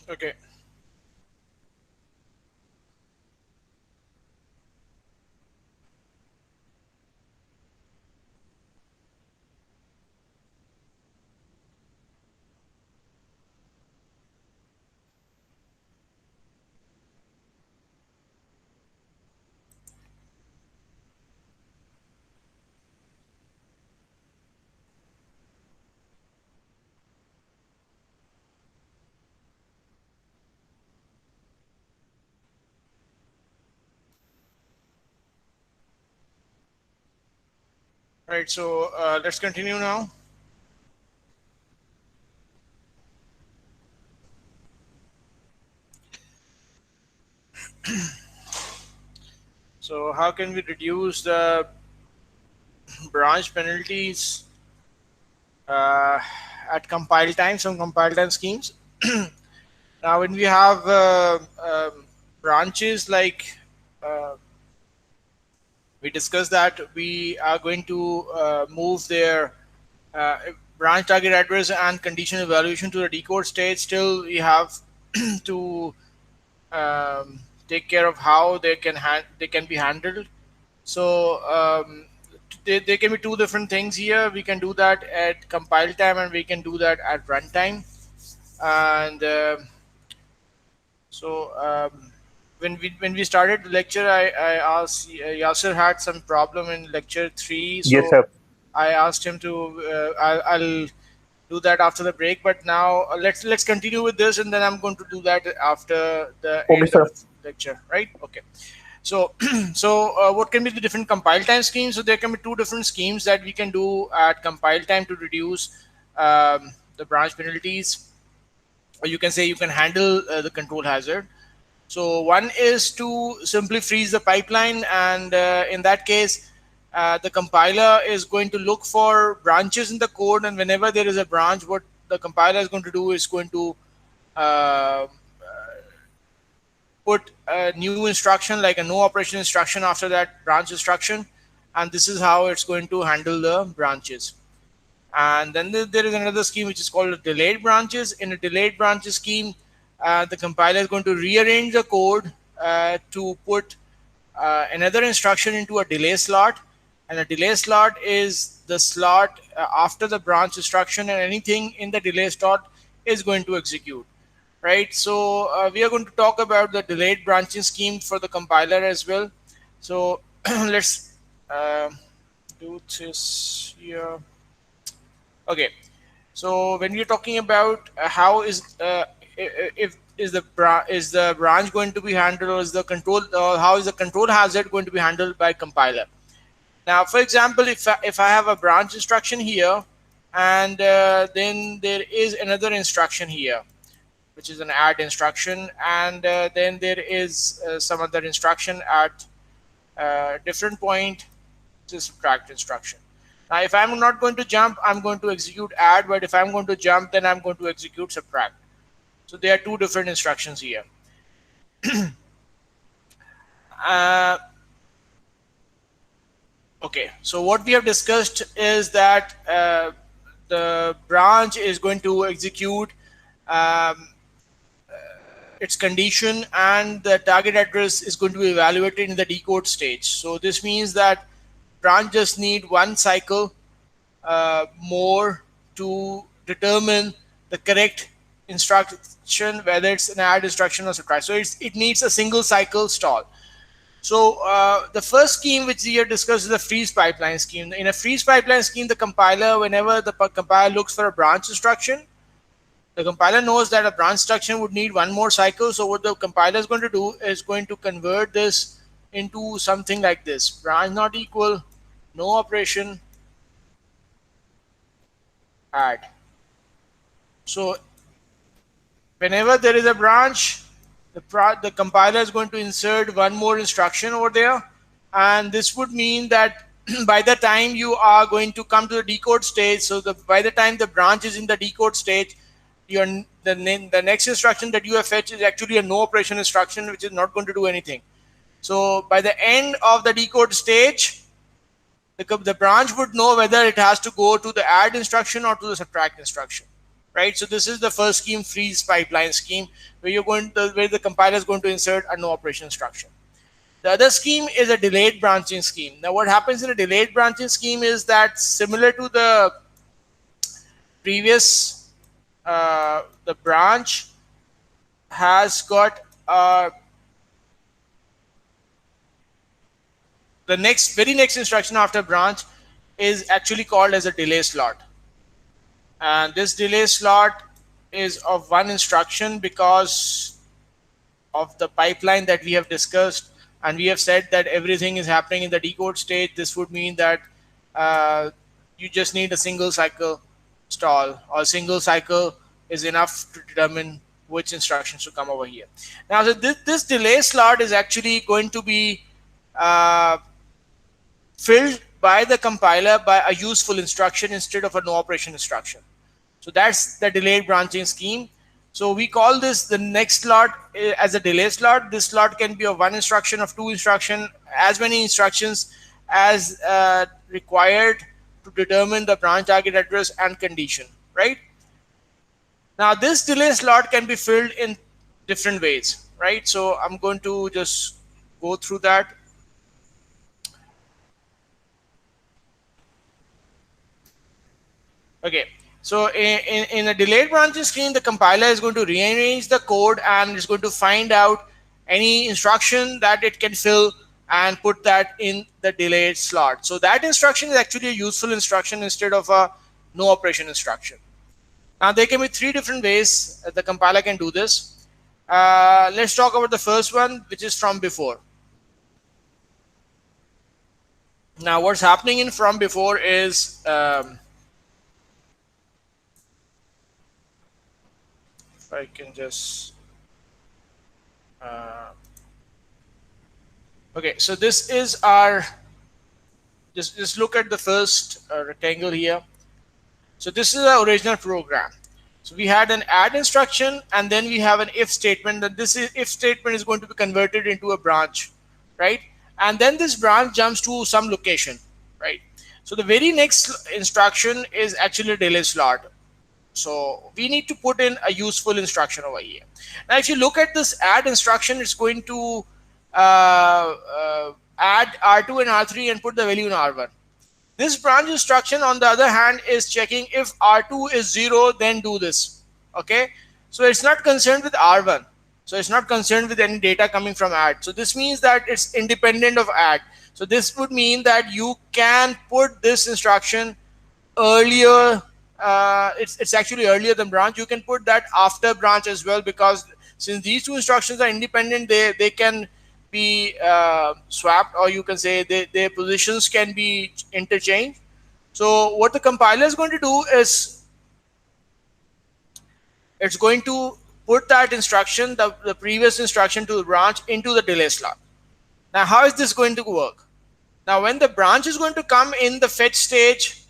Okay. Right. So let's continue now. So how can we reduce the branch penalties uh, at compile time? Some compile time schemes. Now, when we have branches like we discussed that we are going to move their uh, branch target address and condition evaluation to the decode state. Still, we have to take care of how they can be handled. So they can be two different things here. We can do that at compile time, and we can do that at runtime. And so when we started the lecture, I asked Yasser had some problem in lecture three, Yes, so sir. I asked him to. I'll do that after the break. But now let's continue with this, and then I'm going to do that after the Okay, end of sir. the lecture, right? Okay. So what can be the different compile time schemes? So there can be two different schemes that we can do at compile time to reduce the branch penalties, or you can say you can handle the control hazard. So one is to simply freeze the pipeline, and in that case, the compiler is going to look for branches in the code, and whenever there is a branch, what the compiler is going to do is going to uh, put a new instruction like a no operation instruction after that branch instruction, and this is how it's going to handle the branches. And then there is another scheme which is called delayed branches. In a delayed branches scheme, the compiler is going to rearrange the code to put another instruction into a delay slot. And a delay slot is the slot after the branch instruction, and anything in the delay slot is going to execute. Right. So we are going to talk about the delayed branching scheme for the compiler as well. So let's uh, do this here. Okay. So when we're talking about how is if is the branch going to be handled, or is the control how is the control hazard going to be handled by compiler? Now, for example, if I have a branch instruction here, and then there is another instruction here, which is an add instruction, and then there is some other instruction at different point, to subtract instruction. Now, if I'm not going to jump, I'm going to execute add, but if I'm going to jump, then I'm going to execute subtract. So there are two different instructions here. Uh, okay, so what we have discussed is that the branch is going to execute um, its condition, and the target address is going to be evaluated in the decode stage. So this means that branch just need one cycle more to determine the correct instruction, whether it's an add instruction or subtract. So it needs a single cycle stall. So the first scheme which we have discussed is the freeze pipeline scheme. In a freeze pipeline scheme, the compiler, whenever the compiler looks for a branch instruction, the compiler knows that a branch instruction would need one more cycle. So what the compiler is going to do is going to convert this into something like this: branch not equal, no operation, add. So whenever there is a branch, the compiler is going to insert one more instruction over there, and this would mean that by the time you are going to come to the decode stage, so by the time the branch is in the decode stage, your the next instruction that you have fetched is actually a no operation instruction, which is not going to do anything. So by the end of the decode stage, the branch would know whether it has to go to the add instruction or to the subtract instruction. right? So this is the first scheme, freeze pipeline scheme, where where the compiler is going to insert a no operation instruction. The other scheme is a delayed branching scheme. Now, what happens in a delayed branching scheme is that, similar to the previous, the branch has got the very next instruction after branch is actually called as a delay slot, and this delay slot is of one instruction because of the pipeline that we have discussed, and we have said that everything is happening in the decode stage. This would mean that uh, you just need a single cycle stall, or single cycle is enough to determine which instructions to come over here. Now, so this delay slot is actually going to be uh, filled by the compiler by a useful instruction instead of a no operation instruction. So that's the delayed branching scheme. So we call this the next slot as a delay slot. This slot can be of one instruction, of two instruction, as many instructions as required to determine the branch target address and condition, right? Now this delay slot can be filled in different ways, right? So I'm going to just go through that. Okay, so in a delayed branching scheme, the compiler is going to rearrange the code and is going to find out any instruction that it can fill and put that in the delayed slot. So that instruction is actually a useful instruction instead of a no operation instruction. Now there can be three different ways that the compiler can do this. Let's talk about the first one, which is from before. Now what's happening in from before is if I can just okay, so this is our just look at the first rectangle here. So this is the original program. So we had an add instruction, and then we have an if statement. That this if statement is going to be converted into a branch, right? And then this branch jumps to some location, right? So the very next instruction is actually a delay slot. So we need to put in a useful instruction over here. Now, if you look at this add instruction, it's going to add R2 and R3 and put the value in R1. This branch instruction, on the other hand, is checking if R2 is 0, then do this. Okay, so it's not concerned with R1. So it's not concerned with any data coming from add. So this means that it's independent of add. So this would mean that you can put this instruction earlier. It's actually earlier than branch. You can put that after branch as well, because since these two instructions are independent, they can be swapped, or you can say their positions can be interchanged. So what the compiler is going to do is it's going to put that instruction, the previous instruction to the branch, into the delay slot. Now how is this going to work? Now when the branch is going to come in the fetch stage,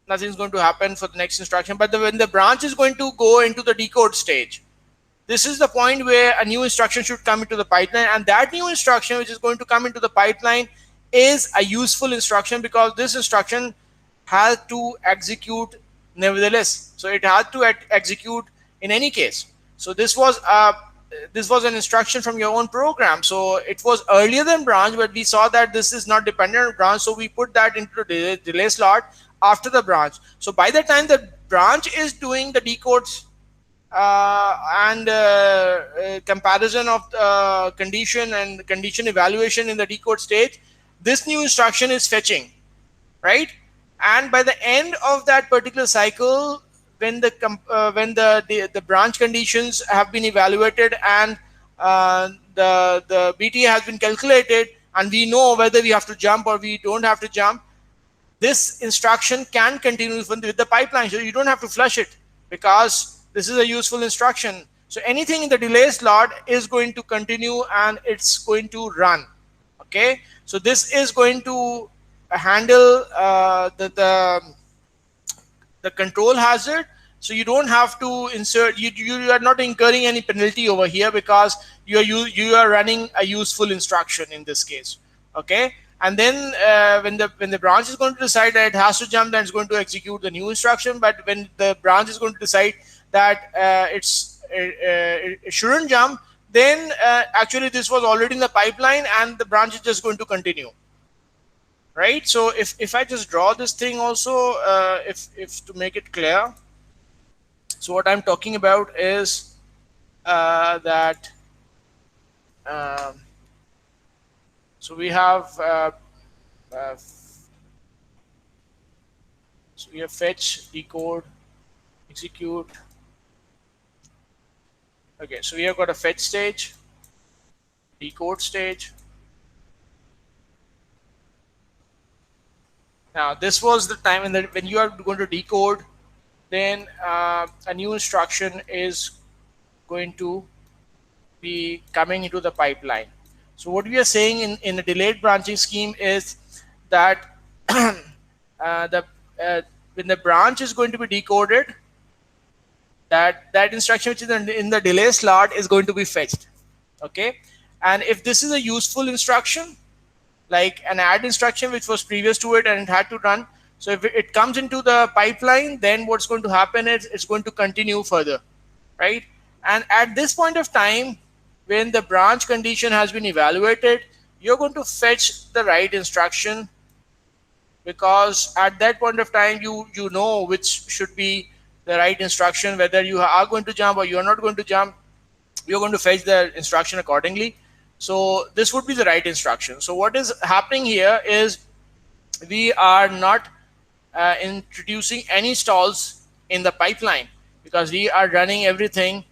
nothing's going to happen for the next instruction. But when the branch is going to go into the decode stage, this is the point where a new instruction should come into the pipeline, and that new instruction which is going to come into the pipeline is a useful instruction, because this instruction has to execute nevertheless. So it had to execute in any case. So this was an instruction from your own program. So it was earlier than branch, but we saw that this is not dependent on branch, so we put that into the delay slot after the branch. So by the time the branch is doing the decodes and comparison of condition and condition evaluation in the decode stage, this new instruction is fetching, right? And by the end of that particular cycle, when the branch conditions have been evaluated and the BTA has been calculated, and we know whether we have to jump or we don't have to jump, this instruction can continue with the pipeline. So you don't have to flush it, because this is a useful instruction. So anything in the delay slot is going to continue and it's going to run. Okay, so this is going to handle the control hazard. So you don't have to insert, you are not incurring any penalty over here, because you are running a useful instruction in this case. Okay, and then when the branch is going to decide that it has to jump, then it's going to execute the new instruction. But when the branch is going to decide that it shouldn't jump, then actually this was already in the pipeline and the branch is just going to continue, right? So if I just draw this thing also, if to make it clear, so what I'm talking about is that um, so we have uh, so we have fetch, decode, execute. Okay, so we have got a fetch stage, decode stage. Now this was the time when you are going to decode, then a new instruction is going to be coming into the pipeline. So what we are saying in the delayed branching scheme is that the when the branch is going to be decoded, that instruction which is in the delay slot is going to be fetched. Okay, and if this is a useful instruction, like an add instruction which was previous to it and it had to run, so if it comes into the pipeline, then what's going to happen is it's going to continue further, right? And at this point of time, when the branch condition has been evaluated, you're going to fetch the right instruction, because at that point of time you know which should be the right instruction, whether you are going to jump or you're not going to jump. You're going to fetch the instruction accordingly. So this would be the right instruction. So what is happening here is we are not introducing any stalls in the pipeline, because we are running everything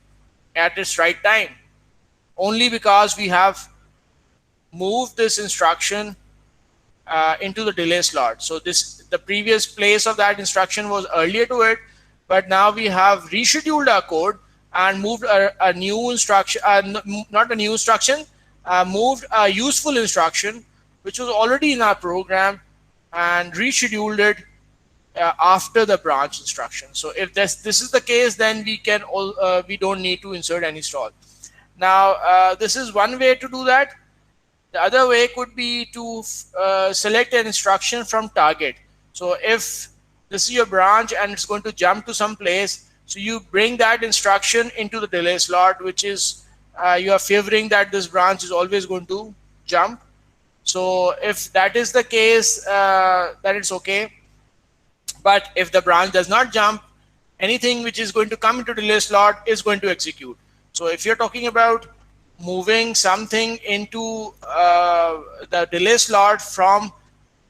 at its right time, only because we have moved this instruction into the delay slot. So the previous place of that instruction was earlier to it, but now we have rescheduled our code and moved a new instruction, not a new instruction, moved a useful instruction which was already in our program and rescheduled it after the branch instruction. So if this is the case, then we don't need to insert any stall. Now this is one way to do that. The other way could be to select an instruction from target. So if this is your branch and it's going to jump to some place, so you bring that instruction into the delay slot, which is you are favoring that this branch is always going to jump. So if that is the case, then it's okay. But if the branch does not jump, anything which is going to come into delay slot is going to execute. So if you're talking about moving something into the delay slot from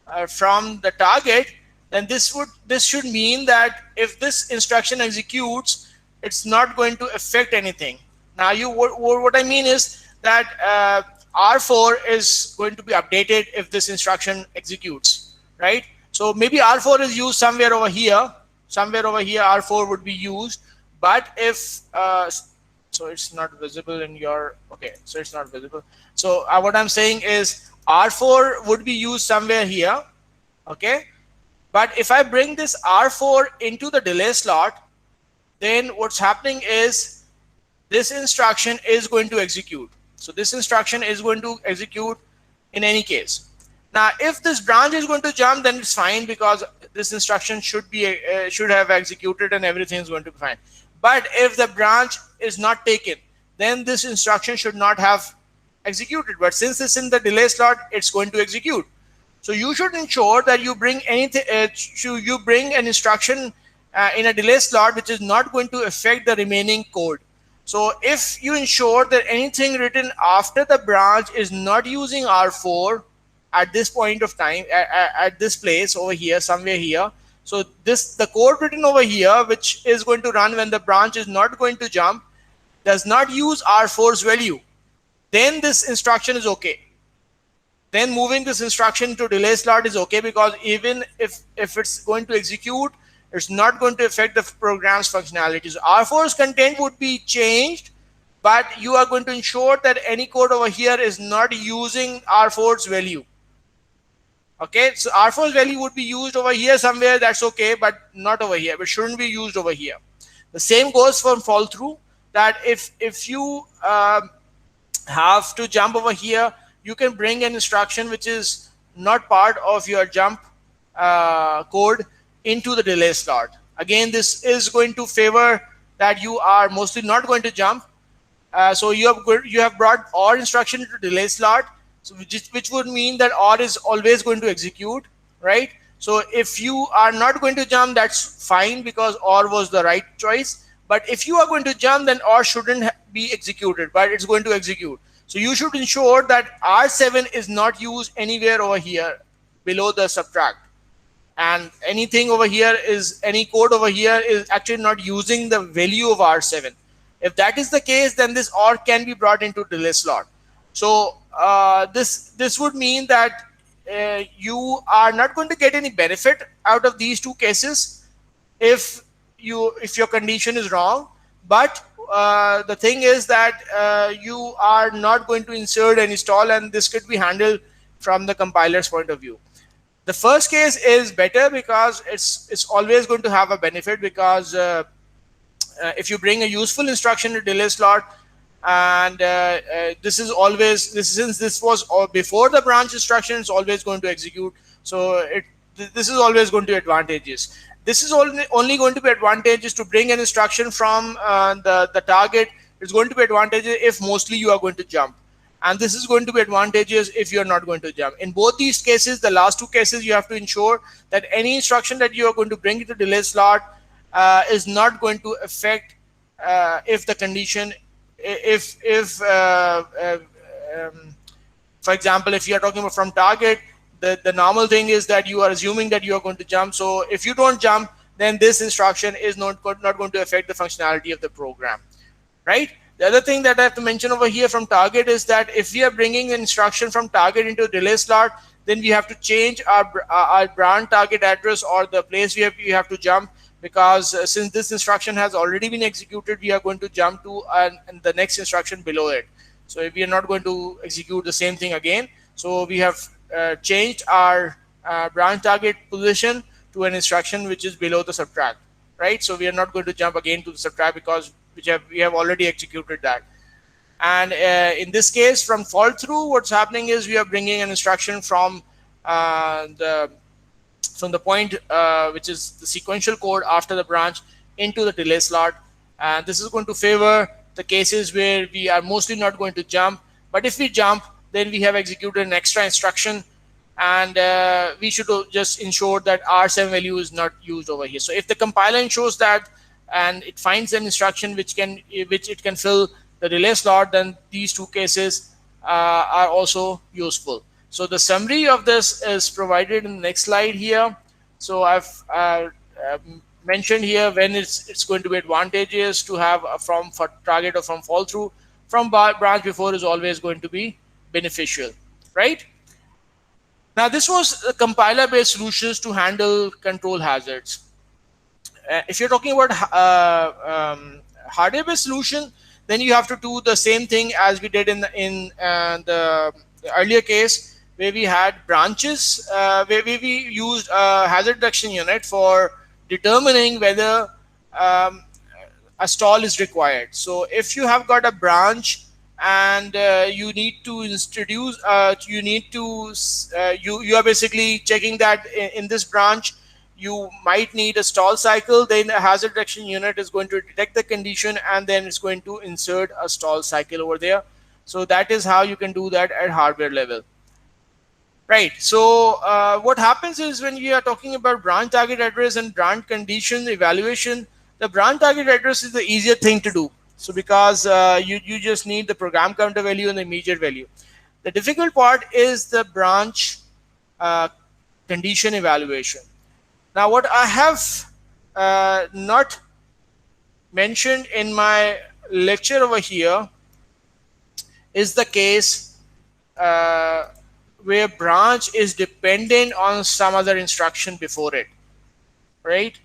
the target, then this should mean that if this instruction executes, it's not going to affect anything. Now what I mean is that R4 is going to be updated if this instruction executes, right? So maybe R4 is used somewhere over here. Somewhere over here R4 would be used. But if so it's not visible in your, okay, so it's not visible. So what I'm saying is R4 would be used somewhere here, okay? But if I bring this R4 into the delay slot, then what's happening is this instruction is going to execute. So this instruction is going to execute in any case. Now, if this branch is going to jump, then it's fine, because this instruction should have executed and everything is going to be fine. But if the branch is not taken, then this instruction should not have executed. But since it's in the delay slot, it's going to execute. So you should ensure that you bring anything. You bring an instruction in a delay slot which is not going to affect the remaining code. So if you ensure that anything written after the branch is not using R4 at this point of time, at this place over here, somewhere here. So the code written over here, which is going to run when the branch is not going to jump, does not use R4's value. Then this instruction is okay. Then moving this instruction to delay slot is okay, because even if it's going to execute, it's not going to affect the program's functionalities. R4's content would be changed, but you are going to ensure that any code over here is not using R4's value. Okay, so R4's value would be used over here somewhere, that's okay, but not over here. It shouldn't be used over here. The same goes for fall through, that if you have to jump over here, you can bring an instruction which is not part of your jump code into the delay slot. Again, this is going to favor that you are mostly not going to jump. So you have brought OR instruction into delay slot, so which would mean that OR is always going to execute, right? So if you are not going to jump, that's fine because OR was the right choice. But if you are going to jump, then OR shouldn't be executed, but it's going to execute. So you should ensure that R7 is not used anywhere over here below the subtract. And anything over here is, any code over here is actually not using the value of R7. If that is the case, then this OR can be brought into delay slot. So this would mean that you are not going to get any benefit out of these two cases if your condition is wrong. But the thing is that you are not going to insert and install, and this could be handled from the compiler's point of view. The first case is better because it's always going to have a benefit, because if you bring a useful instruction to delay slot, and this is always since this was before the branch instruction, it's always going to execute. So this is always going to be advantageous. This is only going to be advantageous to bring an instruction from the target. It's going to be advantageous if mostly you are going to jump. And this is going to be advantageous if you're not going to jump. In both these cases, the last two cases, you have to ensure that any instruction that you are going to bring into delay slot is not going to affect if the condition, for example, if you are talking about from target, the normal thing is that you are assuming that you are going to jump. So if you don't jump, then this instruction is not going to affect the functionality of the program, right? The other thing that I have to mention over here from target is that if we are bringing an instruction from target into a delay slot, then we have to change our branch target address or the place we have to jump, because since this instruction has already been executed, we are going to jump to the next instruction below it. So if we are not going to execute the same thing again, so we have changed our branch target position to an instruction which is below the subtract, right? So we are not going to jump again to the subtract because we have already executed that. And in this case, from fall through, what's happening is we are bringing an instruction from the point which is the sequential code after the branch into the delay slot. And this is going to favor the cases where we are mostly not going to jump. But if we jump, then we have executed an extra instruction, and we should just ensure that R7 value is not used over here. So if the compiler ensures that and it finds an instruction which it can fill the delay slot, then these two cases are also useful. So the summary of this is provided in the next slide here. So I've mentioned here when it's going to be advantageous to have from target or from fall through. From branch before is always going to be beneficial, right? Now this was compiler based solutions to handle control hazards. If you're talking about hardware based solution, then you have to do the same thing as we did in the earlier case, where we had branches, where we used a hazard detection unit for determining whether a stall is required. So if you have got a branch and you need to introduce, you are basically checking that in this branch you might need a stall cycle, then a hazard detection unit is going to detect the condition and then it's going to insert a stall cycle over there. So that is how you can do that at hardware level. Right. So what happens is when we are talking about branch target address and branch condition evaluation, the branch target address is the easier thing to do. So because you just need the program counter value and the immediate value. The difficult part is the branch condition evaluation. Now what I have not mentioned in my lecture over here is the case where branch is dependent on some other instruction before it, right?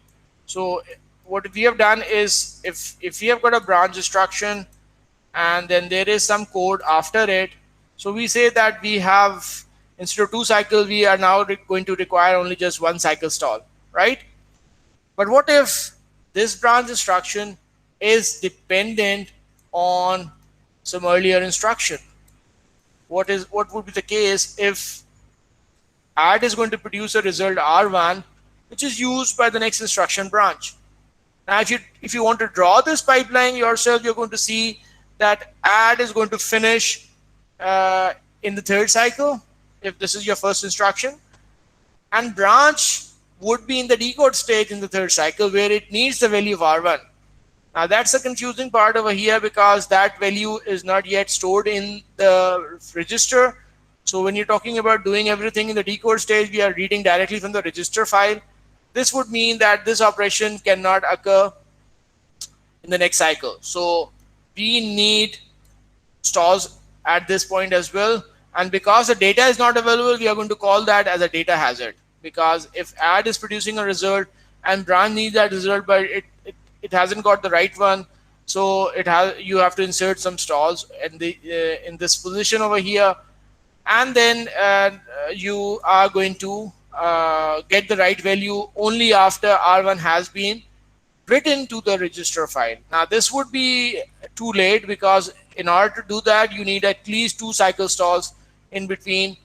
So what we have done is if we have got a branch instruction and then there is some code after it, so we say that we have, instead of 2 cycles, we are now going to require only just 1 cycle stall, right? But what if this branch instruction is dependent on some earlier instruction? What would be the case if add is going to produce a result R1, which is used by the next instruction branch. Now, if you want to draw this pipeline yourself, you're going to see that add is going to finish in the third cycle, if this is your first instruction, and branch would be in the decode stage in the third cycle where it needs the value of R1. Now that's the confusing part over here because that value is not yet stored in the register. So when you're talking about doing everything in the decode stage, we are reading directly from the register file. This would mean that this operation cannot occur in the next cycle. So we need stalls at this point as well. And because the data is not available, we are going to call that as a data hazard. Because if add is producing a result and branch needs that result, but it hasn't got the right one, so you have to insert some stalls in this position over here, and then you are going to get the right value only after R1 has been written to the register file. Now this would be too late because in order to do that, you need at least 2 cycle stalls in between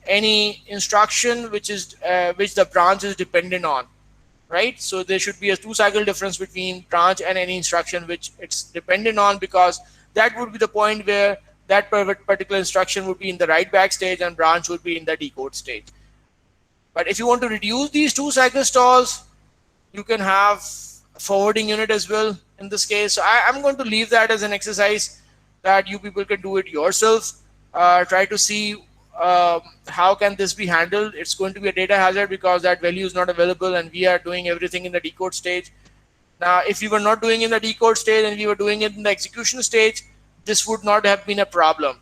any instruction which the branch is dependent on, right? So there should be a 2 cycle difference between branch and any instruction which it's dependent on, because that would be the point where that particular instruction would be in the write back stage and branch would be in the decode stage. But if you want to reduce these 2 cycle stalls, you can have a forwarding unit as well in this case. So I'm going to leave that as an exercise that you people can do it yourself. Try to see how can this be handled. It's going to be a data hazard because that value is not available and we are doing everything in the decode stage. Now, if we were not doing it in the decode stage and we were doing it in the execution stage, this would not have been a problem,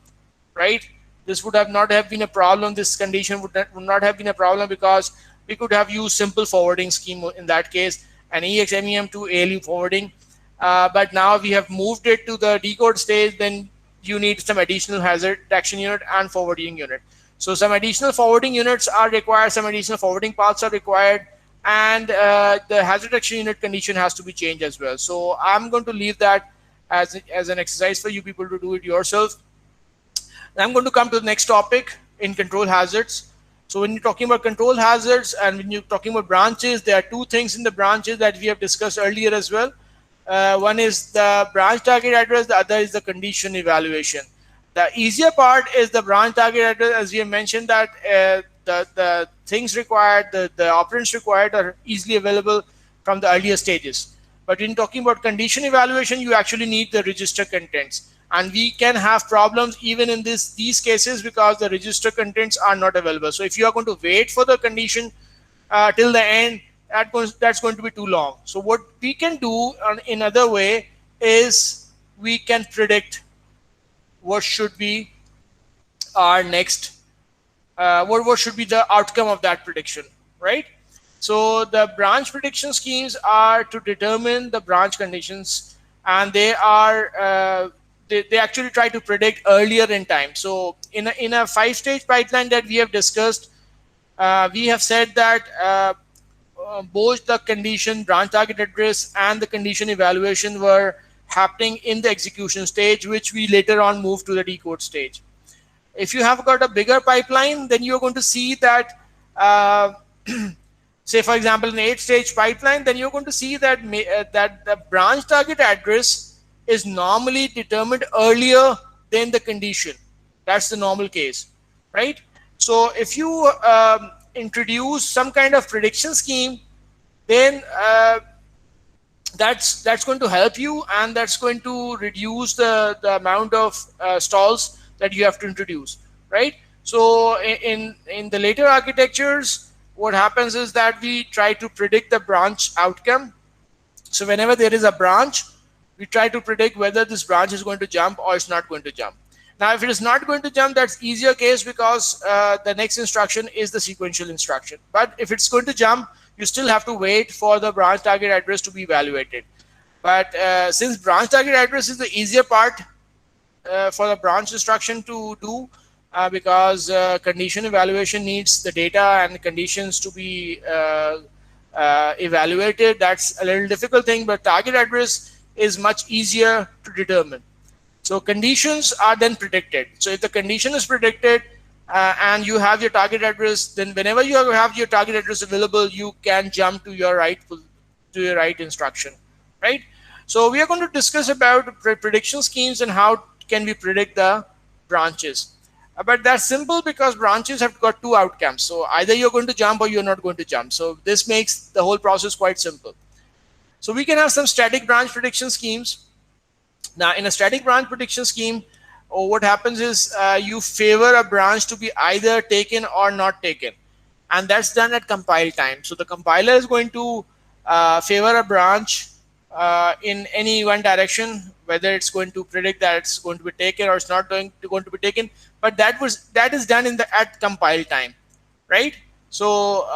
right? This would not have been a problem. This condition would not have been a problem because we could have used simple forwarding scheme in that case, an EXMEM to ALU forwarding. But now we have moved it to the decode stage, then you need some additional hazard detection unit and forwarding unit. So some additional forwarding units are required, some additional forwarding paths are required, and the hazard detection unit condition has to be changed as well. So I'm going to leave that as an exercise for you people to do it yourself. I'm going to come to the next topic in control hazards. So when you're talking about control hazards and when you're talking about branches, there are 2 things in the branches that we have discussed earlier as well. One is the branch target address, the other is the condition evaluation. The easier part is the branch target address, as we have mentioned that the things required, the operands required are easily available from the earlier stages. But in talking about condition evaluation, you actually need the register contents. And we can have problems even in these cases because the register contents are not available. So if you are going to wait for the condition till the end, that's going to be too long. So what we can do in another way is we can predict what should be our next, what should be the outcome of that prediction, right? So the branch prediction schemes are to determine the branch conditions, and they are they actually try to predict earlier in time. So in a 5-stage pipeline that we have discussed, we have said that both the condition branch target address and the condition evaluation were happening in the execution stage, which we later on moved to the decode stage. If you have got a bigger pipeline, then you're going to see that say for example an 8-stage pipeline, then you're going to see that that the branch target address is normally determined earlier than the condition. That's the normal case, right? So if you introduce some kind of prediction scheme, then that's going to help you, and that's going to reduce the amount of stalls that you have to introduce, right? So in the later architectures, what happens is that we try to predict the branch outcome. So whenever there is a branch, we try to predict whether this branch is going to jump or it's not going to jump. Now, if it is not going to jump, that's easier case because the next instruction is the sequential instruction. But if it's going to jump, you still have to wait for the branch target address to be evaluated. But since branch target address is the easier part for the branch instruction to do, because condition evaluation needs the data and conditions to be evaluated, that's a little difficult thing, but target address is much easier to determine. So conditions are then predicted. So if the condition is predicted, and you have your target address, then whenever you have your target address available, you can jump to your right instruction, right? So we are going to discuss about prediction schemes and how can we predict the branches. But that's simple because branches have got two outcomes. So either you're going to jump or you're not going to jump. So this makes the whole process quite simple. So we can have some static branch prediction schemes. Now, in a static branch prediction scheme, what happens is you favor a branch to be either taken or not taken, and that's done at compile time. So the compiler is going to favor a branch in any one direction, whether it's going to predict that it's going to be taken or it's not going to be taken. But that is done in the at compile time, right? So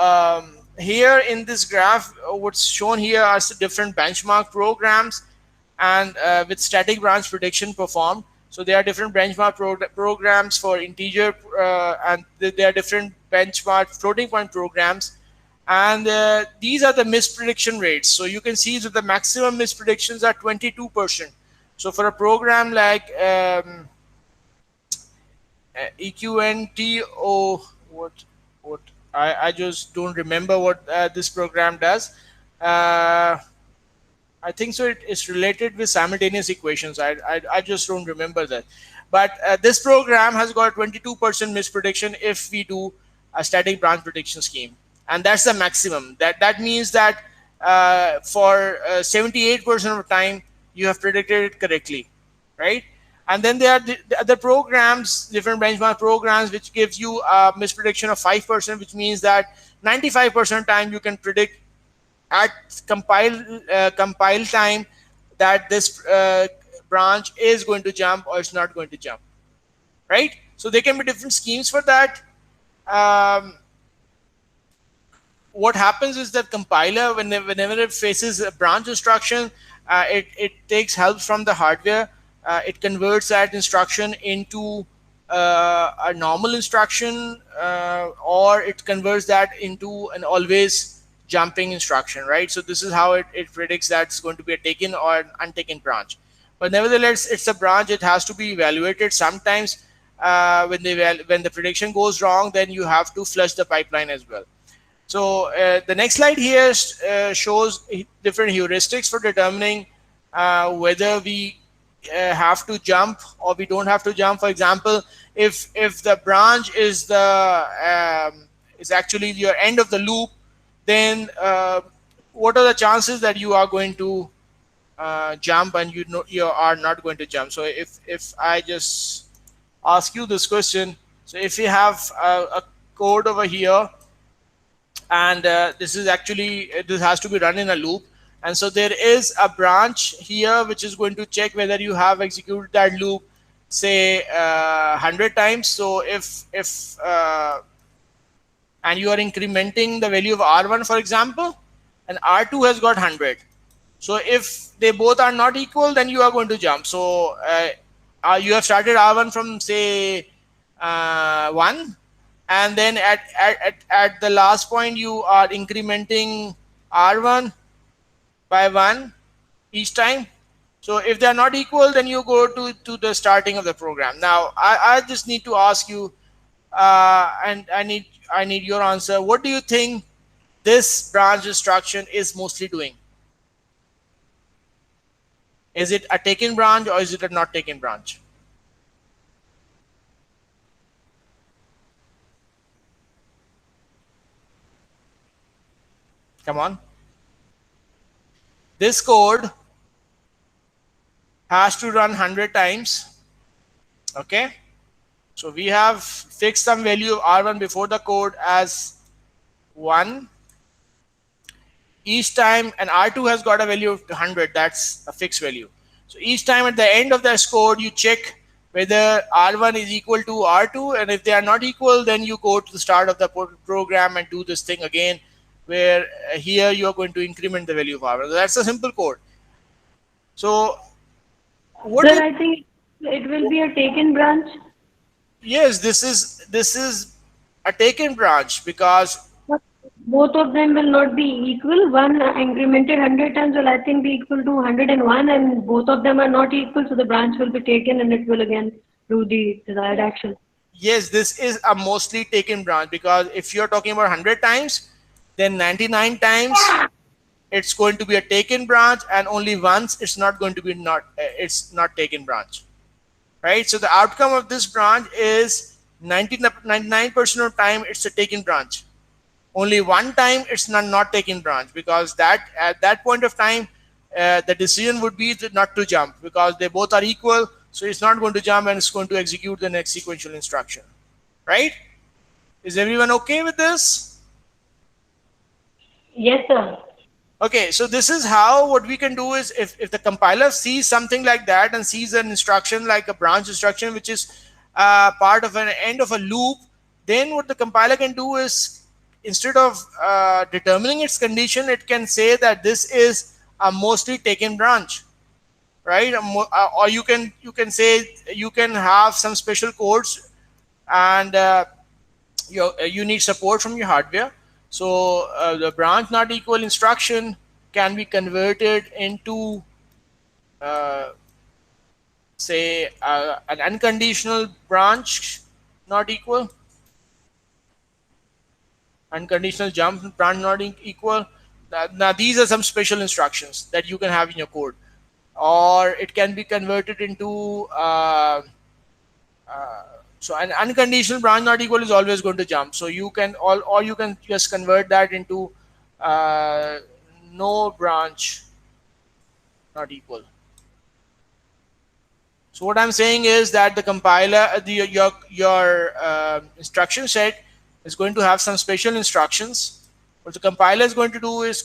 here in this graph, what's shown here are different benchmark programs and with static branch prediction performed. So there are different benchmark programs for integer and there are different benchmark floating point programs, and these are the misprediction rates. So you can see that the maximum mispredictions are 22%. So for a program like EQNT, what I just don't remember what this program does. I think so. It's related with simultaneous equations. I just don't remember that. But this program has got 22% misprediction if we do a static branch prediction scheme, and that's the maximum. That means that for 78% of the time you have predicted it correctly, right? And then there are the other programs, different benchmark programs, which gives you a misprediction of 5%, which means that 95% of the time you can predict at compile time that this branch is going to jump or it's not going to jump, right? So there can be different schemes for that. What happens is that compiler, whenever it faces a branch instruction, it takes help from the hardware. It converts that instruction into a normal instruction, or it converts that into an always jumping instruction, right? So this is how it predicts that it's going to be a taken or an untaken branch. But nevertheless, it's a branch. It has to be evaluated. Sometimes when the prediction goes wrong, then you have to flush the pipeline as well. So the next slide here shows different heuristics for determining whether we have to jump or we don't have to jump. For example, if the branch is is actually your end of the loop, then what are the chances that you are going to jump and you are not going to jump? So if I just ask you this question, so if you have a code over here, and this has to be run in a loop, and so there is a branch here which is going to check whether you have executed that loop, say 100 times. So if and you are incrementing the value of R1, for example, and R2 has got 100. So if they both are not equal, then you are going to jump. So you have started R1 from, say, 1, and then at the last point you are incrementing R1 by 1 each time. So if they are not equal, then you go to the starting of the program. Now I just need to ask you, and I need your answer. What do you think this branch instruction is mostly doing? Is it a taken branch or is it a not taken branch? Come on. This code has to run 100 times. Okay. So we have fixed some value of R1 before the code as 1 each time, and R2 has got a value of 100. That's a fixed value. So each time at the end of this code, you check whether R1 is equal to R2, and if they are not equal, then you go to the start of the program and do this thing again, where here you are going to increment the value of R1. So that's a simple code. So what? Sir, I think it will be a taken branch. Yes, this is a taken branch because both of them will not be equal. One incremented 100 times will, I think, be equal to 101, and both of them are not equal, so the branch will be taken and it will again do the desired action. yes, this is a mostly taken branch, because if you're talking about 100 times, then 99 times it's going to be a taken branch, and only once it's not going to be not it's not taken branch, right? So the outcome of this branch is 99% of time it's a taken branch. Only one time it's not taken branch, because that at that point of time the decision would be not to jump, because they both are equal. So it's not going to jump and it's going to execute the next sequential instruction, right? Is everyone okay with this? Yes, sir. Okay, so this is how what we can do is, if the compiler sees something like that and sees an instruction like a branch instruction which is part of an end of a loop, then what the compiler can do is, instead of determining its condition, it can say that this is a mostly taken branch, right? Or you can say, you can have some special codes, and you need support from your hardware. So the branch not equal instruction can be converted into uh, say an unconditional branch not equal, unconditional jump branch not equal. Now these are some special instructions that you can have in your code, or it can be converted into so an unconditional branch not equal is always going to jump. So you can all, or you can just convert that into uh, no branch not equal. So what I'm saying is that the compiler, your instruction set is going to have some special instructions. What the compiler is going to do is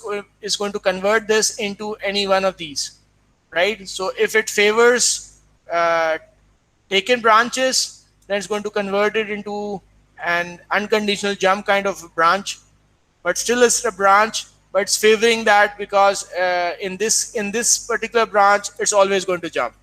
going to convert this into any one of these, right? So if it favors uh, taken branches, then it's going to convert it into an unconditional jump kind of branch, but still it's a branch, but it's favoring that, because in this particular branch it's always going to jump.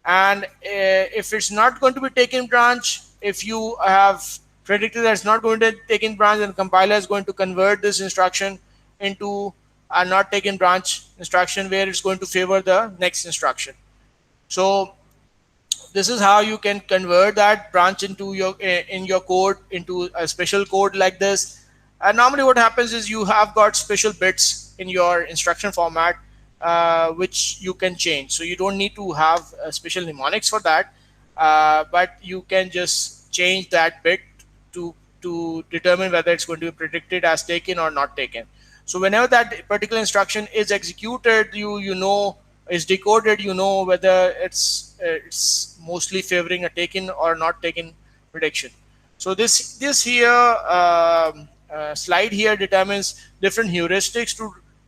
And if it's not going to be taken branch, if you have predicted that it's not going to taken branch, then compiler is going to convert this instruction into a not taken branch instruction, where it's going to favor the next instruction. So this is how you can convert that branch into your in your code into a special code like this. And normally what happens is, you have got special bits in your instruction format which you can change, so you don't need to have a special mnemonics for that, but you can just change that bit to determine whether it's going to be predicted as taken or not taken. So whenever that particular instruction is executed, you know is decoded, you know whether it's mostly favoring a taken or not taken prediction. So this here slide here determines different heuristics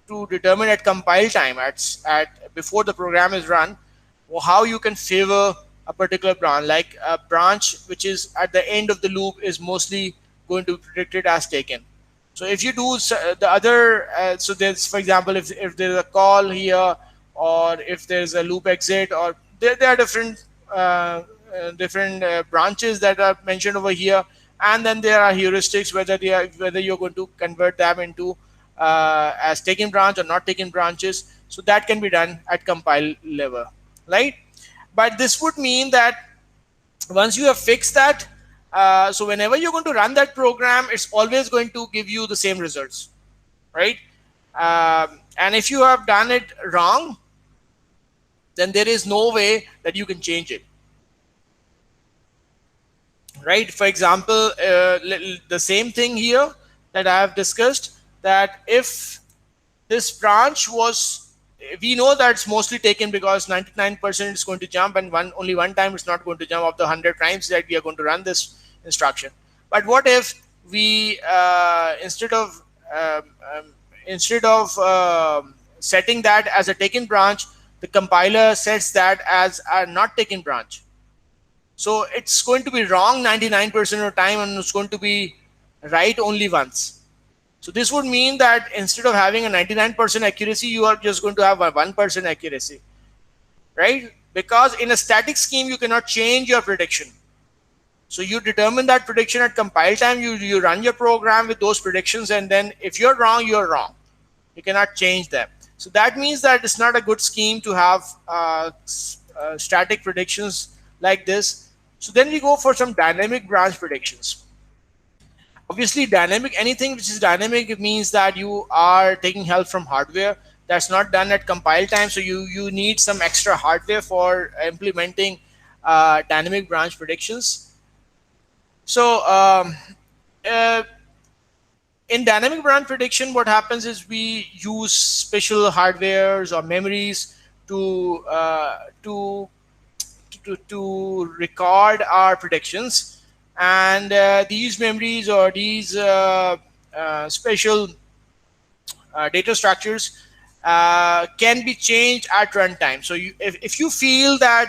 to determine at compile time, at before the program is run, how you can favor a particular branch. Like a branch which is at the end of the loop is mostly going to be predicted as taken. So if you do the other, so there's, for example, if there's a call here, or if there's a loop exit, or there are different branches that are mentioned over here, and then there are heuristics whether you're going to convert them into as taken branch or not taken branches. So that can be done at compile level, right? But this would mean that once you have fixed that, so whenever you're going to run that program, it's always going to give you the same results, right? And if you have done it wrong, then there is no way that you can change it, right? For example, the same thing here that I have discussed, that if this branch was, we know that it's mostly taken because 99% is going to jump, and only one time it's not going to jump of the 100 times that we are going to run this instruction. But what if we um, um, instead of setting that as a taken branch, the compiler sets that as a not taken branch? So it's going to be wrong 99% of the time, and it's going to be right only once. So this would mean that instead of having a 99% accuracy, you are just going to have a 1% accuracy, right? Because in a static scheme, you cannot change your prediction. So you determine that prediction at compile time, you run your program with those predictions, and then if you're wrong, you're wrong. You cannot change them. So that means that it's not a good scheme to have static predictions like this. So then we go for some dynamic branch predictions. Obviously, dynamic, anything which is dynamic, it means that you are taking help from hardware that's not done at compile time. So you need some extra hardware for implementing dynamic branch predictions. So uh, in dynamic branch prediction, what happens is we use special hardwares or memories to to record our predictions, and these memories or these special data structures can be changed at runtime. So if you feel that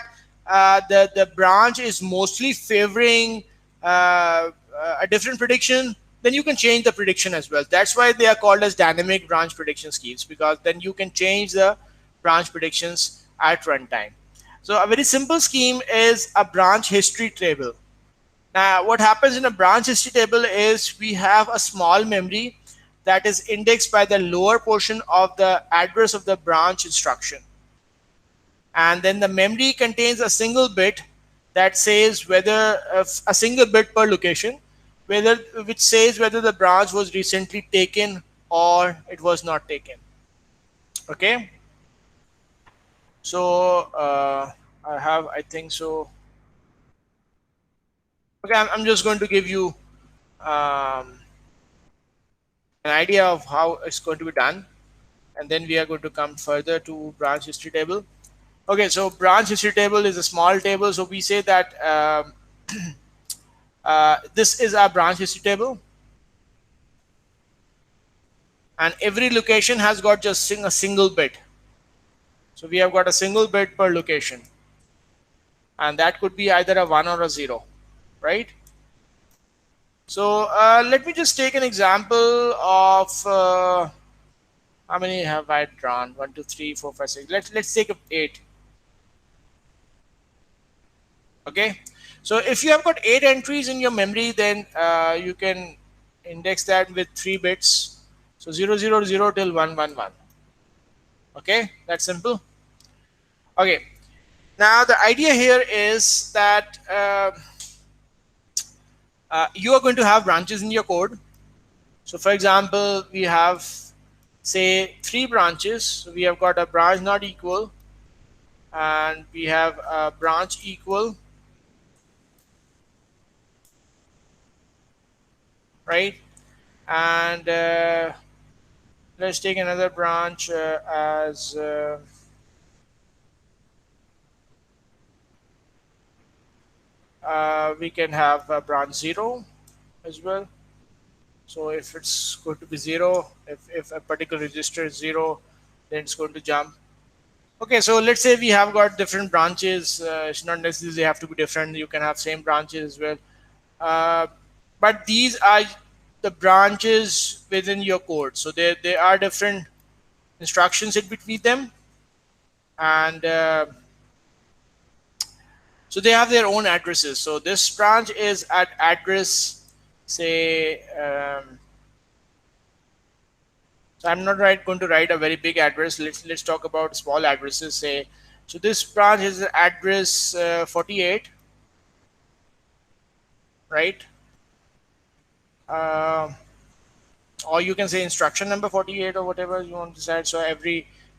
the branch is mostly favoring a different prediction, then you can change the prediction as well. That's why they are called as dynamic branch prediction schemes, because then you can change the branch predictions at runtime. So a very simple scheme is a branch history table. Now, what happens in a branch history table is we have a small memory that is indexed by the lower portion of the address of the branch instruction. And then the memory contains a single bit that says whether a single bit per location, whether which says whether the branch was recently taken or it was not taken. Okay, so I have, I think so. Okay, I'm just going to give you um, an idea of how it's going to be done, and then we are going to come further to branch history table. Okay, so branch history table is a small table. So we say that this is our branch history table, and every location has got just a single bit. So we have got a single bit per location, and that could be either a 1 or a 0, right? So let me just take an example of how many have I drawn? 1, 2, 3, 4, 5, 6. Let's take a 8. Okay, so if you have got 8 entries in your memory, then you can index that with 3 bits. So 0, 0, 0 till 1, 1, 1. Okay, that's simple. Okay, now the idea here is that you are going to have branches in your code. So for example, we have say 3 branches. So we have got a branch not equal, and we have a branch equal, right? And let's take another branch as we can have a branch 0 as well. So if it's going to be 0, if a particular register is 0, then it's going to jump. Okay, so let's say we have got different branches. It's not necessarily they have to be different. You can have same branches as well. Uh, but these are the branches within your code. So there are different instructions in between them, and so they have their own addresses. So this branch is at address, say, so I'm not going to write a very big address. Let's talk about small addresses. Say, so this branch is address 48, right? Uh, or you can say instruction number 48 or whatever you want to decide. So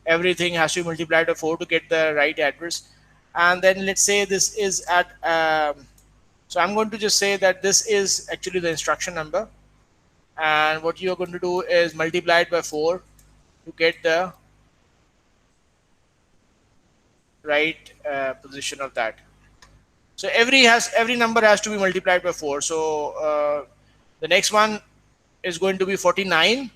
everything has to be multiplied by 4 to get the right address. And then let's say this is at so I'm going to just say that this is actually the instruction number, and what you're going to do is multiply it by 4 to get the right position of that. So every number has to be multiplied by 4. So the next one is going to be 49.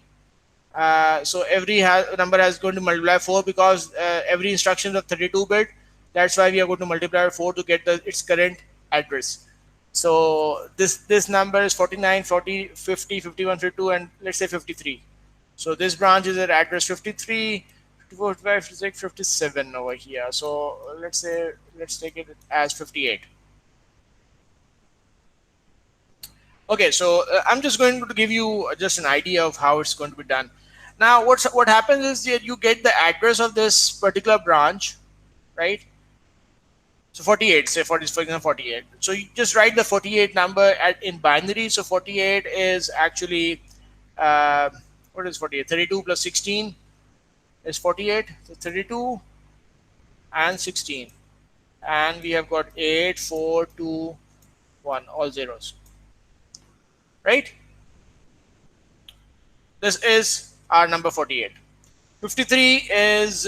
So every number has going to multiply 4, because every instruction is 32 bit. That's why we are going to multiply by 4 to get its current address. So this number is 49, 40, 50, 51, 52, and let's say 53. So this branch is at address 53, 54, 55, 56, 57 over here. So let's take it as 58. Okay, so I'm just going to give you just an idea of how it's going to be done. Now, what happens is that you get the address of this particular branch, right? So 48, say for example 48. So you just write the 48 number in binary. So 48 is actually, uh, what is 48? 32 plus 16 is 48. So 32 and 16. And we have got 8, 4, 2, 1, all zeros. Right? This is our number 48. 53 is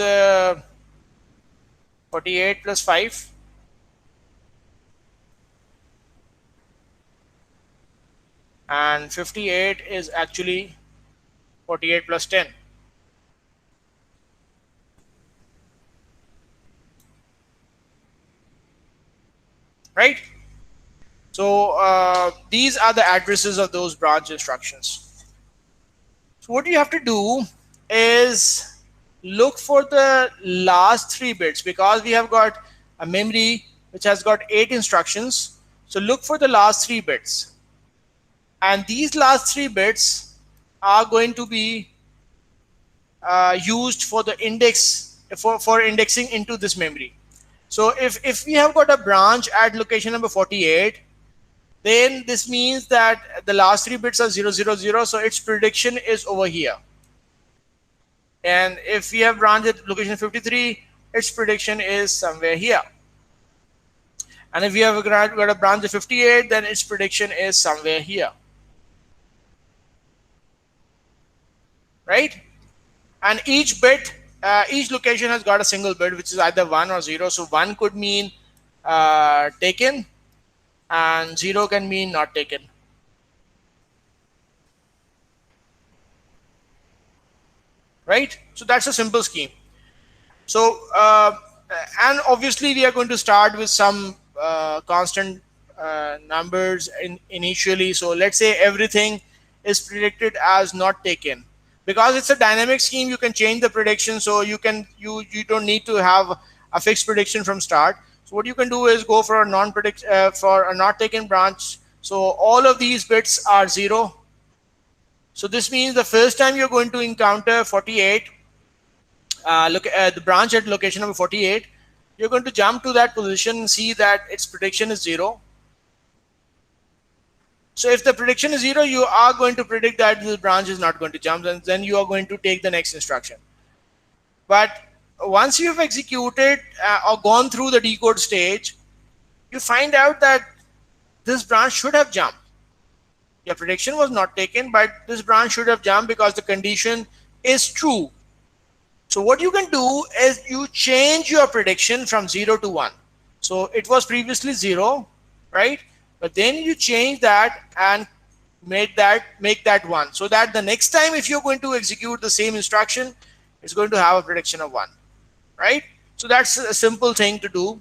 48 plus 5, and 58 is actually 48 plus 10. Right? So these are the addresses of those branch instructions. So what you have to do is look for the last 3 bits, because we have got a memory which has got 8 instructions. So look for the last 3 bits, and these last 3 bits are going to be used for the index, for indexing into this memory. So if we have got a branch at location number 48, then this means that the last 3 bits are 000, so its prediction is over here. And if we have branch at location 53, its prediction is somewhere here. And if we have got a branch at 58, then its prediction is somewhere here. Right? And each bit, each location has got a single bit, which is either 1 or 0. So 1 could mean taken, and 0 can mean not taken. Right? So that's a simple scheme. So and obviously we are going to start with some constant numbers initially. So let's say everything is predicted as not taken. Because it's a dynamic scheme, you can change the prediction, so you don't need to have a fixed prediction from start. So what you can do is go for a for a not taken branch. So all of these bits are 0. So this means the first time you're going to encounter 48, look at the branch at location number 48, you're going to jump to that position and see that its prediction is 0. So if the prediction is 0, you are going to predict that the branch is not going to jump, and then you are going to take the next instruction. But once you've executed or gone through the decode stage, you find out that this branch should have jumped. Your prediction was not taken, but this branch should have jumped because the condition is true. So what you can do is you change your prediction from 0 to 1. So it was previously 0, right? But then you change that and make that 1, so that the next time if you're going to execute the same instruction, it's going to have a prediction of 1, right? So that's a simple thing to do.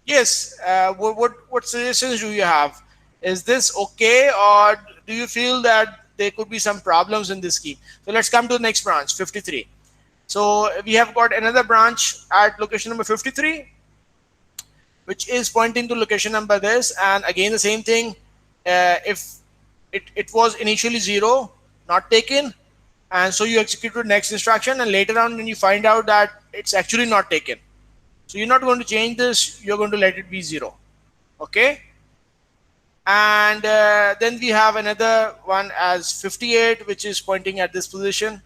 Yes, what suggestions do you have? Is this okay, or do you feel that there could be some problems in this scheme? So let's come to the next branch, 53. So we have got another branch at location number 53, which is pointing to location number this, and again the same thing. If it was initially 0, not taken, and so you executed next instruction, and later on when you find out that it's actually not taken, so you're not going to change this, you're going to let it be 0. Okay. And then we have another one as 58, which is pointing at this position,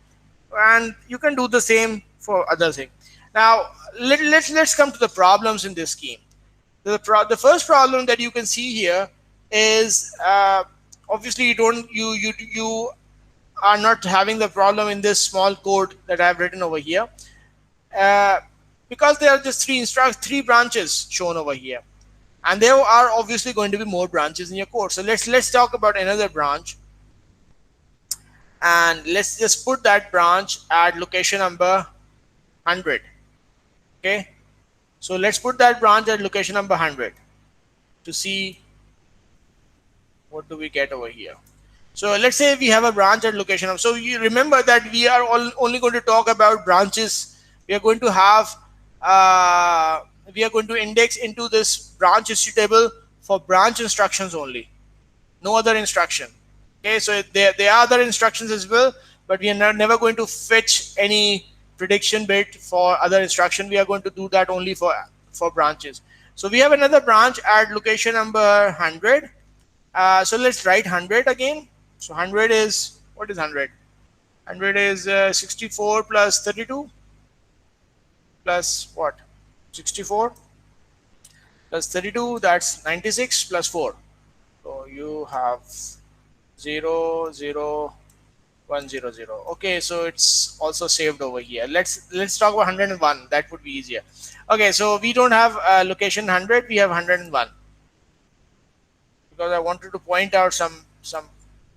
and you can do the same for other thing. Now let's come to the problems in this scheme. The first problem that you can see here is obviously you are not having the problem in this small code that I've written over here, uh, because there are just three branches shown over here, and there are obviously going to be more branches in your code. So let's talk about another branch, and let's just put that branch at location number 100. Okay, so let's put that branch at location number 100 to see what do we get over here. So let's say we have a branch at location of, so you remember that we are only going to talk about branches. We are going to have we are going to index into this branch history table for branch instructions only, no other instruction. Okay, so there are other instructions as well, but we are never going to fetch any prediction bit for other instruction. We are going to do that only for branches. So we have another branch at location number 100. So let's write 100 again. So 100 is, what is 100? 100 is 64 plus 32 plus what? 64 plus 32, that's 96 plus 4. So you have 0 0 100. Okay, so it's also saved over here. Let's talk about 101. That would be easier. Okay, so we don't have location 100, we have 101, because I wanted to point out some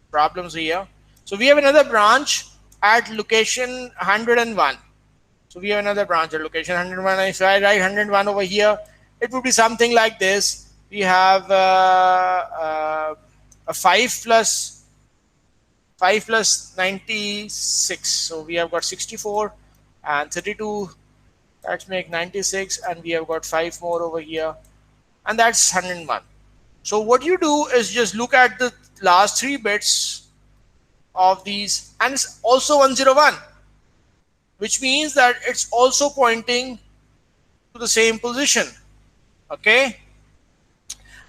problems here. So we have another branch at location 101. So we have another branch at location 101. And if I write 101 over here, it would be something like this. We have a 5 plus 96. So we have got 64 and 32. Let's make 96, and we have got 5 more over here, and that's 101. So what you do is just look at the last 3 bits of these, and it's also 101, which means that it's also pointing to the same position. Okay.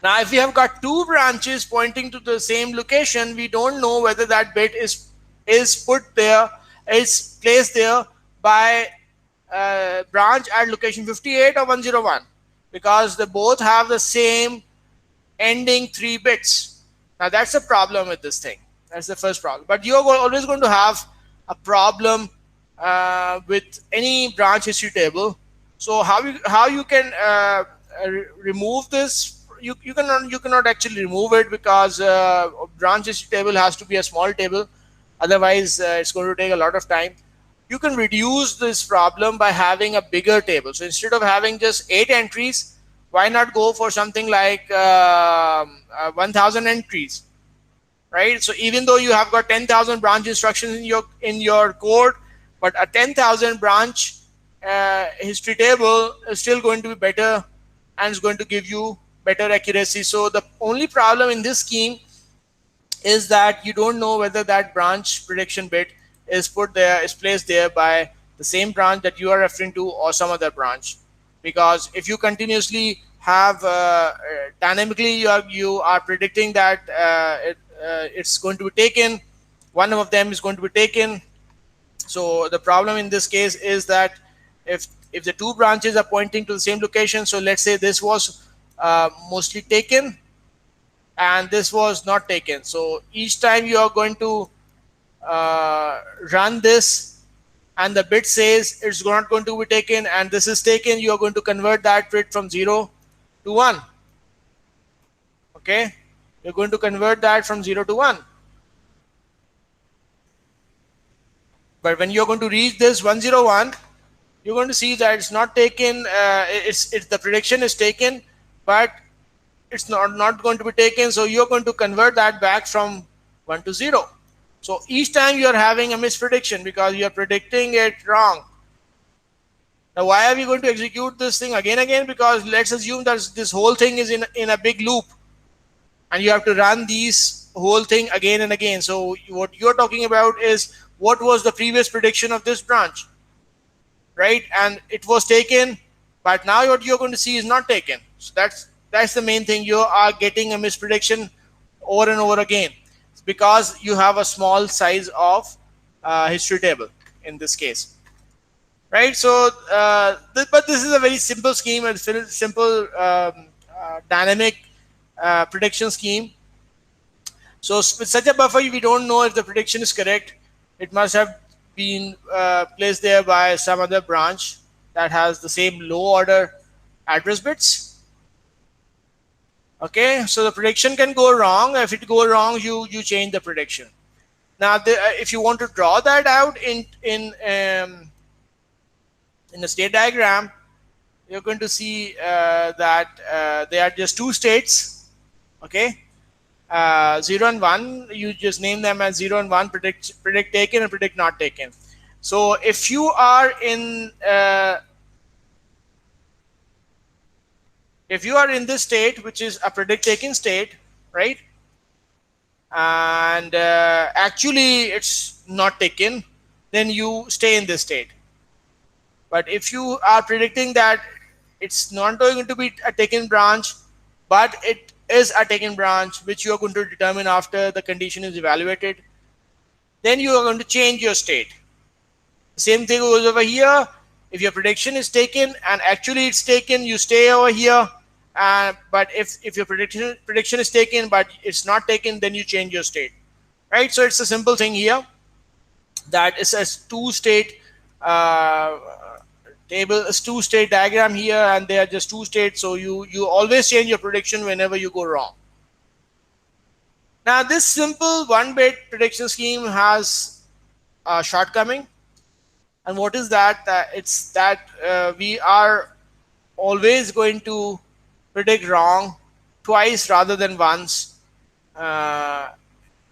Now, if we have got 2 branches pointing to the same location, we don't know whether that bit is put there, is placed there by branch at location 58 or 101, because they both have the same ending 3 bits. Now that's a problem with this thing. That's the first problem. But you're always going to have a problem with any branch history table. So how you can remove this? You cannot actually remove it, because branch history table has to be a small table. Otherwise, it's going to take a lot of time. You can reduce this problem by having a bigger table. So instead of having just 8 entries, why not go for something like 1000 entries, right? So even though you have got 10,000 branch instructions in your code, but a 10,000 branch history table is still going to be better, and is going to give you better accuracy. So the only problem in this scheme is that you don't know whether that branch prediction bit is placed there by the same branch that you are referring to, or some other branch. Because if you continuously have dynamically you are predicting that it's going to be taken, one of them is going to be taken. So the problem in this case is that if the 2 branches are pointing to the same location, so let's say this was mostly taken and this was not taken. So each time you are going to run this, and the bit says it's not going to be taken, and this is taken, you are going to convert that bit from 0 to 1. Okay, you're going to convert that from 0 to 1. But when you're going to reach this 101, you're going to see that it's not taken. It's the prediction is taken, but it's not going to be taken. So you're going to convert that back from 1 to 0. So each time you are having a misprediction, because you are predicting it wrong. Now, why are we going to execute this thing again? Because let's assume that this whole thing is in a big loop, and you have to run these whole thing again and again. So what you're talking about is what was the previous prediction of this branch, right? And it was taken, but now what you're going to see is not taken. So that's the main thing. You are getting a misprediction over and over again, because you have a small size of history table in this case, right? So but this is a very simple scheme, a simple dynamic prediction scheme. So with such a buffer, we don't know if the prediction is correct. It must have been placed there by some other branch that has the same low order address bits. Okay, so the prediction can go wrong. If it go wrong, you change the prediction. Now, if you want to draw that out in a state diagram, you're going to see that there are just 2 states. Okay, 0 and 1. You just name them as 0 and 1. Predict taken and predict not taken. So if you are in this state, which is a predict taken state, right? And actually it's not taken, then you stay in this state. But if you are predicting that it's not going to be a taken branch, but it is a taken branch, which you are going to determine after the condition is evaluated, then you are going to change your state. Same thing goes over here. If your prediction is taken and actually it's taken, you stay over here. But if your prediction is taken but it's not taken, then you change your state. Right? So it's a simple thing here. That is a two-state uh, table, a two-state diagram here, and they are just two states. So you always change your prediction whenever you go wrong. Now this simple one-bit prediction scheme has a shortcoming. And what is that? It's that we are always going to predict wrong twice rather than once uh,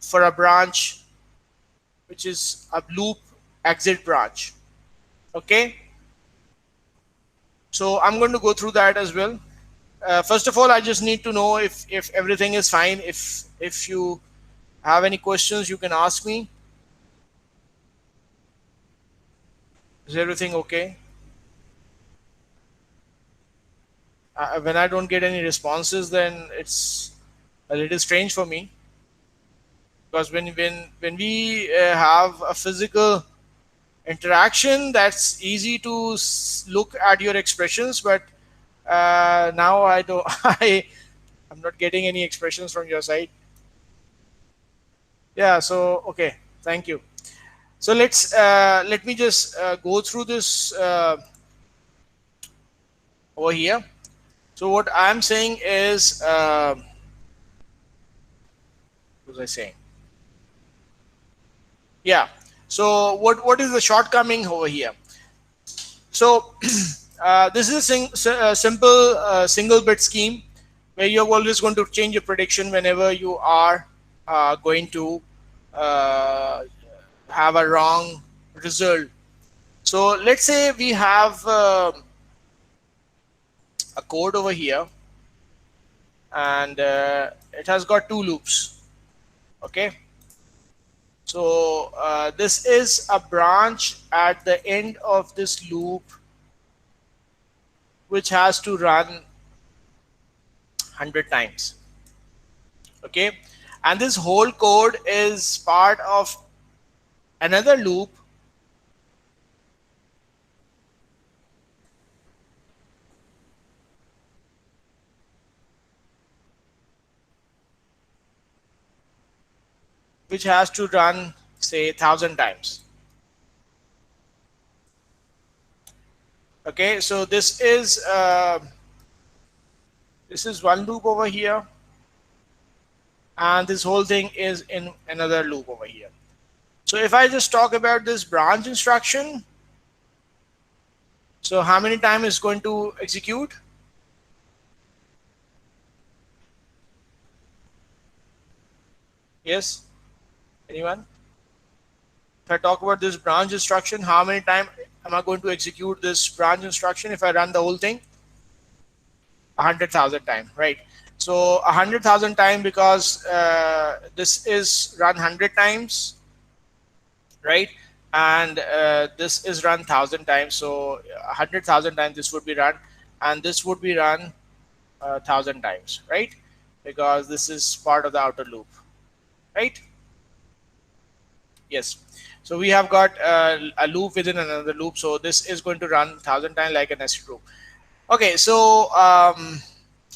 for a branch which is a loop exit branch. Okay, so I'm going to go through that as well. First of all, I just need to know if everything is fine. If you have any questions, you can ask me. Is everything okay? When I don't get any responses, then it's a little strange for me, because when we have a physical interaction, that's easy to look at your expressions. But now I don't I'm not getting any expressions from your side. Yeah, so okay, thank you. So let me just go through this over here. So what I'm saying is, what was I saying? Yeah. So what is the shortcoming over here? So this is a simple single bit scheme where you're always going to change your prediction whenever you are going to uh, have a wrong result. So let's say we have a code over here, and it has got two loops. Okay. So this is a branch at the end of this loop which has to run 100 times. Okay, and this whole code is part of another loop which has to run, say, 1,000 times. Okay, so this is one loop over here, and this whole thing is in another loop over here. So if I just talk about this branch instruction, so how many times is going to execute? Yes, anyone? If I talk about this branch instruction, how many times am I going to execute this branch instruction if I run the whole thing? 100,000 times, right? So 100,000 times, because this is run 100 times, right? And this is run 1,000 times. So 100,000 times this would be run, and this would be run 1,000 times, right? Because this is part of the outer loop, right? Yes. So we have got a loop within another loop. So this is going to run 1,000 times like a nested loop. Okay. So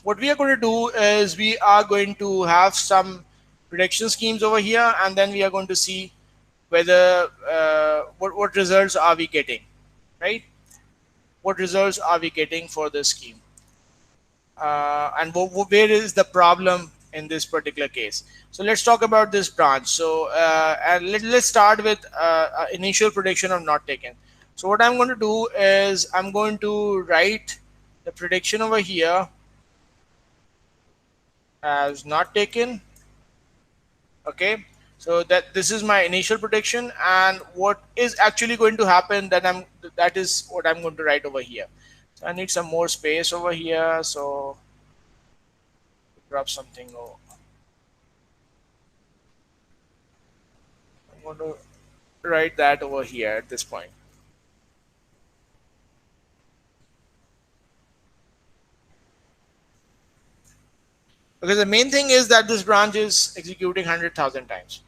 what we are going to do is we are going to have some prediction schemes over here, and then we are going to see whether what results are we getting, right? What results are we getting for this scheme, and where is the problem in this particular case. So let's talk about this branch. So and let's start with initial prediction of not taken. So what I'm going to do is I'm going to write the prediction over here as not taken. Okay, so that this is my initial prediction, and what is actually going to happen, that is what I'm going to write over here. So I need some more space over here, so drop something. Oh, I'm going to write that over here at this point. Because the main thing is that this branch is executing 100,000 times.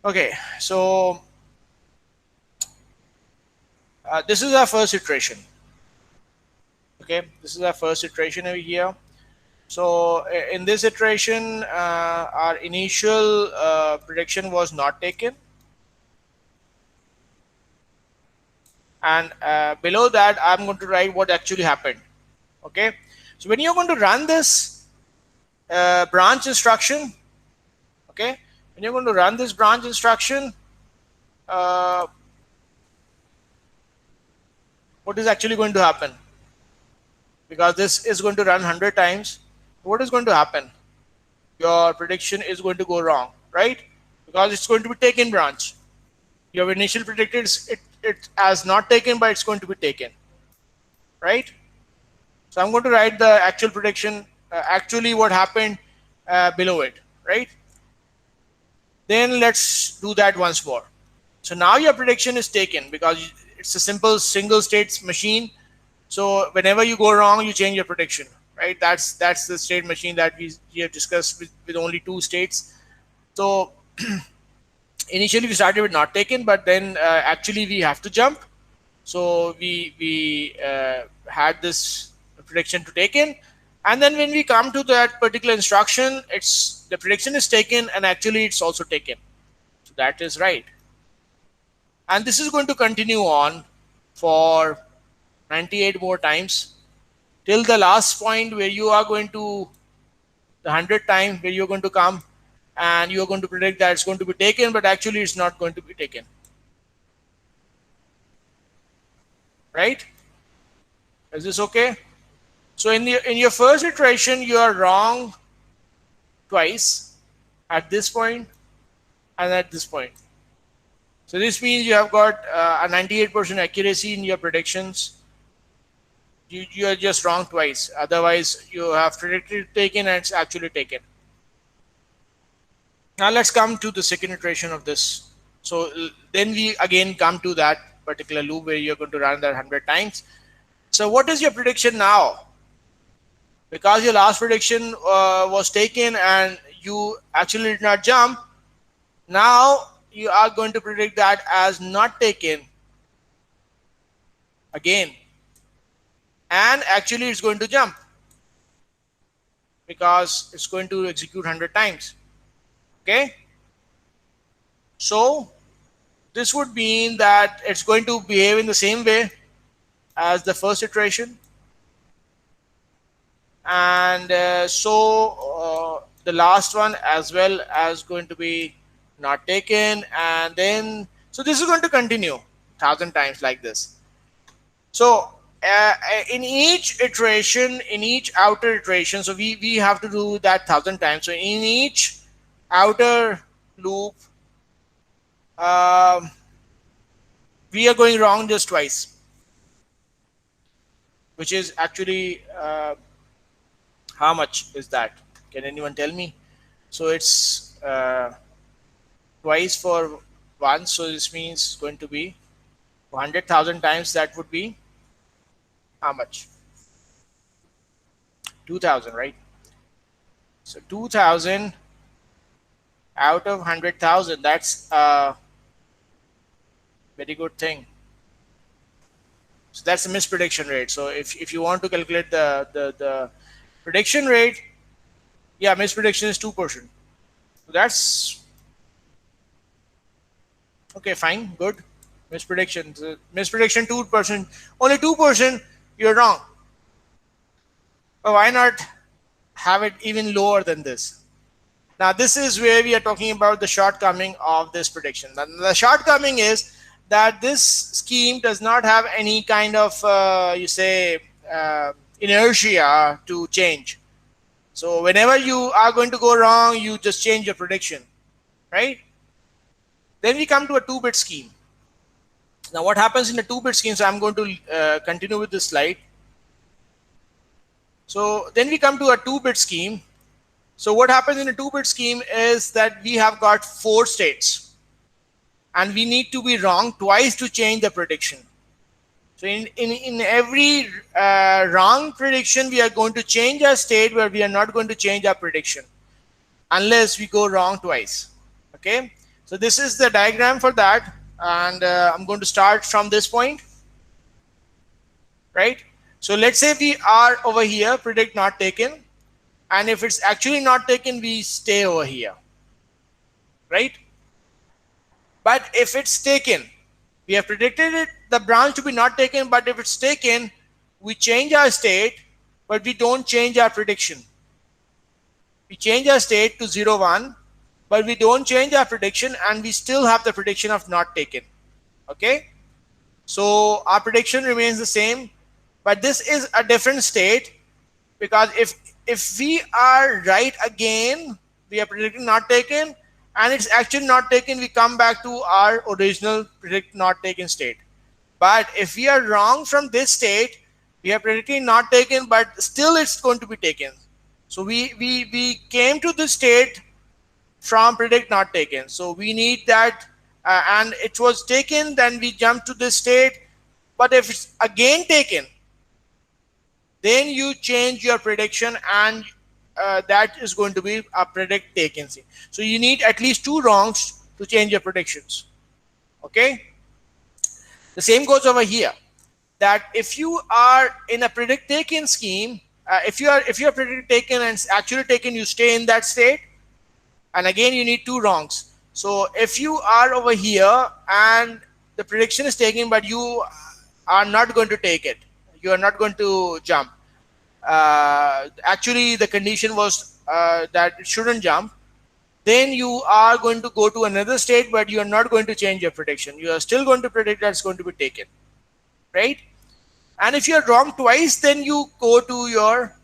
Okay, so this is our first iteration. Okay, this is our first iteration over here. So in this iteration, our initial prediction was not taken, and below that, I'm going to write what actually happened. Okay, so when you're going to run this branch instruction, okay, when you're going to run this branch instruction, uh, what is actually going to happen? Because this is going to run 100 times, what is going to happen? Your prediction is going to go wrong, right? Because it's going to be taken branch. Your initial predicted it as not taken, but it's going to be taken, right? So I'm going to write the actual prediction, actually what happened below it, right? Then let's do that once more. So now your prediction is taken because it's a simple single state machine. So whenever you go wrong, you change your prediction, right? That's the state machine that we have discussed with only two states. So initially we started with not taken, but then actually we have to jump. So we had this prediction to taken, and then when we come to that particular instruction, it's the prediction is taken and actually it's also taken. So that is right, and this is going to continue on for 98 more times till the last point where you are going to the 100th time where you're going to come and you're going to predict that it's going to be taken, but actually it's not going to be taken, right? Is this okay? So in your first iteration, you are wrong twice at this point and at this point. So this means you have got a 98% accuracy in your predictions. You are just wrong twice. Otherwise, you have predicted taken and it's actually taken. Now let's come to the second iteration of this. So then we again come to that particular loop where you're going to run that 100 times. So what is your prediction now? Because your last prediction was taken and you actually did not jump, now you are going to predict that as not taken again, and actually it's going to jump because it's going to execute 100 times. Okay, so this would mean that it's going to behave in the same way as the first iteration, and the last one as well as going to be not taken, and then so this is going to continue 1,000 times like this. So in each iteration, in each outer iteration, so we have to do that 1,000 times. So in each outer loop, um, we are going wrong just twice, which is actually how much is that? Can anyone tell me? So it's twice for once. So this means it's going to be 100,000 times. That would be how much? 2,000, right? So 2,000 out of 100,000. That's a very good thing. So that's the misprediction rate. So if you want to calculate the prediction rate, yeah, misprediction is 2%. So that's okay, fine, good. Misprediction, misprediction 2%, only 2%. You're wrong. But why not have it even lower than this? Now, this is where we are talking about the shortcoming of this prediction. The shortcoming is that this scheme does not have any kind of, inertia to change. So whenever you are going to go wrong, you just change your prediction, right? Then we come to a 2-bit scheme. Now, what happens in a 2-bit scheme? So I'm going to continue with this slide. So then we come to a 2-bit scheme. So what happens in a 2-bit scheme is that we have got 4 states and we need to be wrong twice to change the prediction. So in every wrong prediction, we are going to change our state, where we are not going to change our prediction unless we go wrong twice. Okay, so this is the diagram for that, and I'm going to start from this point, right? So let's say we are over here, predict not taken, and if it's actually not taken, we stay over here, right? But if it's taken, we have predicted it, the branch to be not taken, but if it's taken, we change our state, but we don't change our prediction. We change our state to 0, 1, but we don't change our prediction, and we still have the prediction of not taken. Okay? So our prediction remains the same, but this is a different state, because if we are right again, we are predicting not taken, and it's actually not taken, we come back to our original predict not taken state. But if we are wrong from this state, we are predicting not taken, but still it's going to be taken. So we came to this state from predict not taken. So we need that, and it was taken, then we jump to this state. But if it's again taken, then you change your prediction, and that is going to be a predict taken. So you need at least two wrongs to change your predictions. Okay. The same goes over here. That if you are in a predict taken scheme, if you are predict taken and it's actually taken, you stay in that state, and again you need two wrongs. So if you are over here and the prediction is taken, but you are not going to take it, you are not going to jump. Actually, the condition was that it shouldn't jump. Then you are going to go to another state, but you are not going to change your prediction. You are still going to predict that it's going to be taken, right? And if you are wrong twice, then you go to your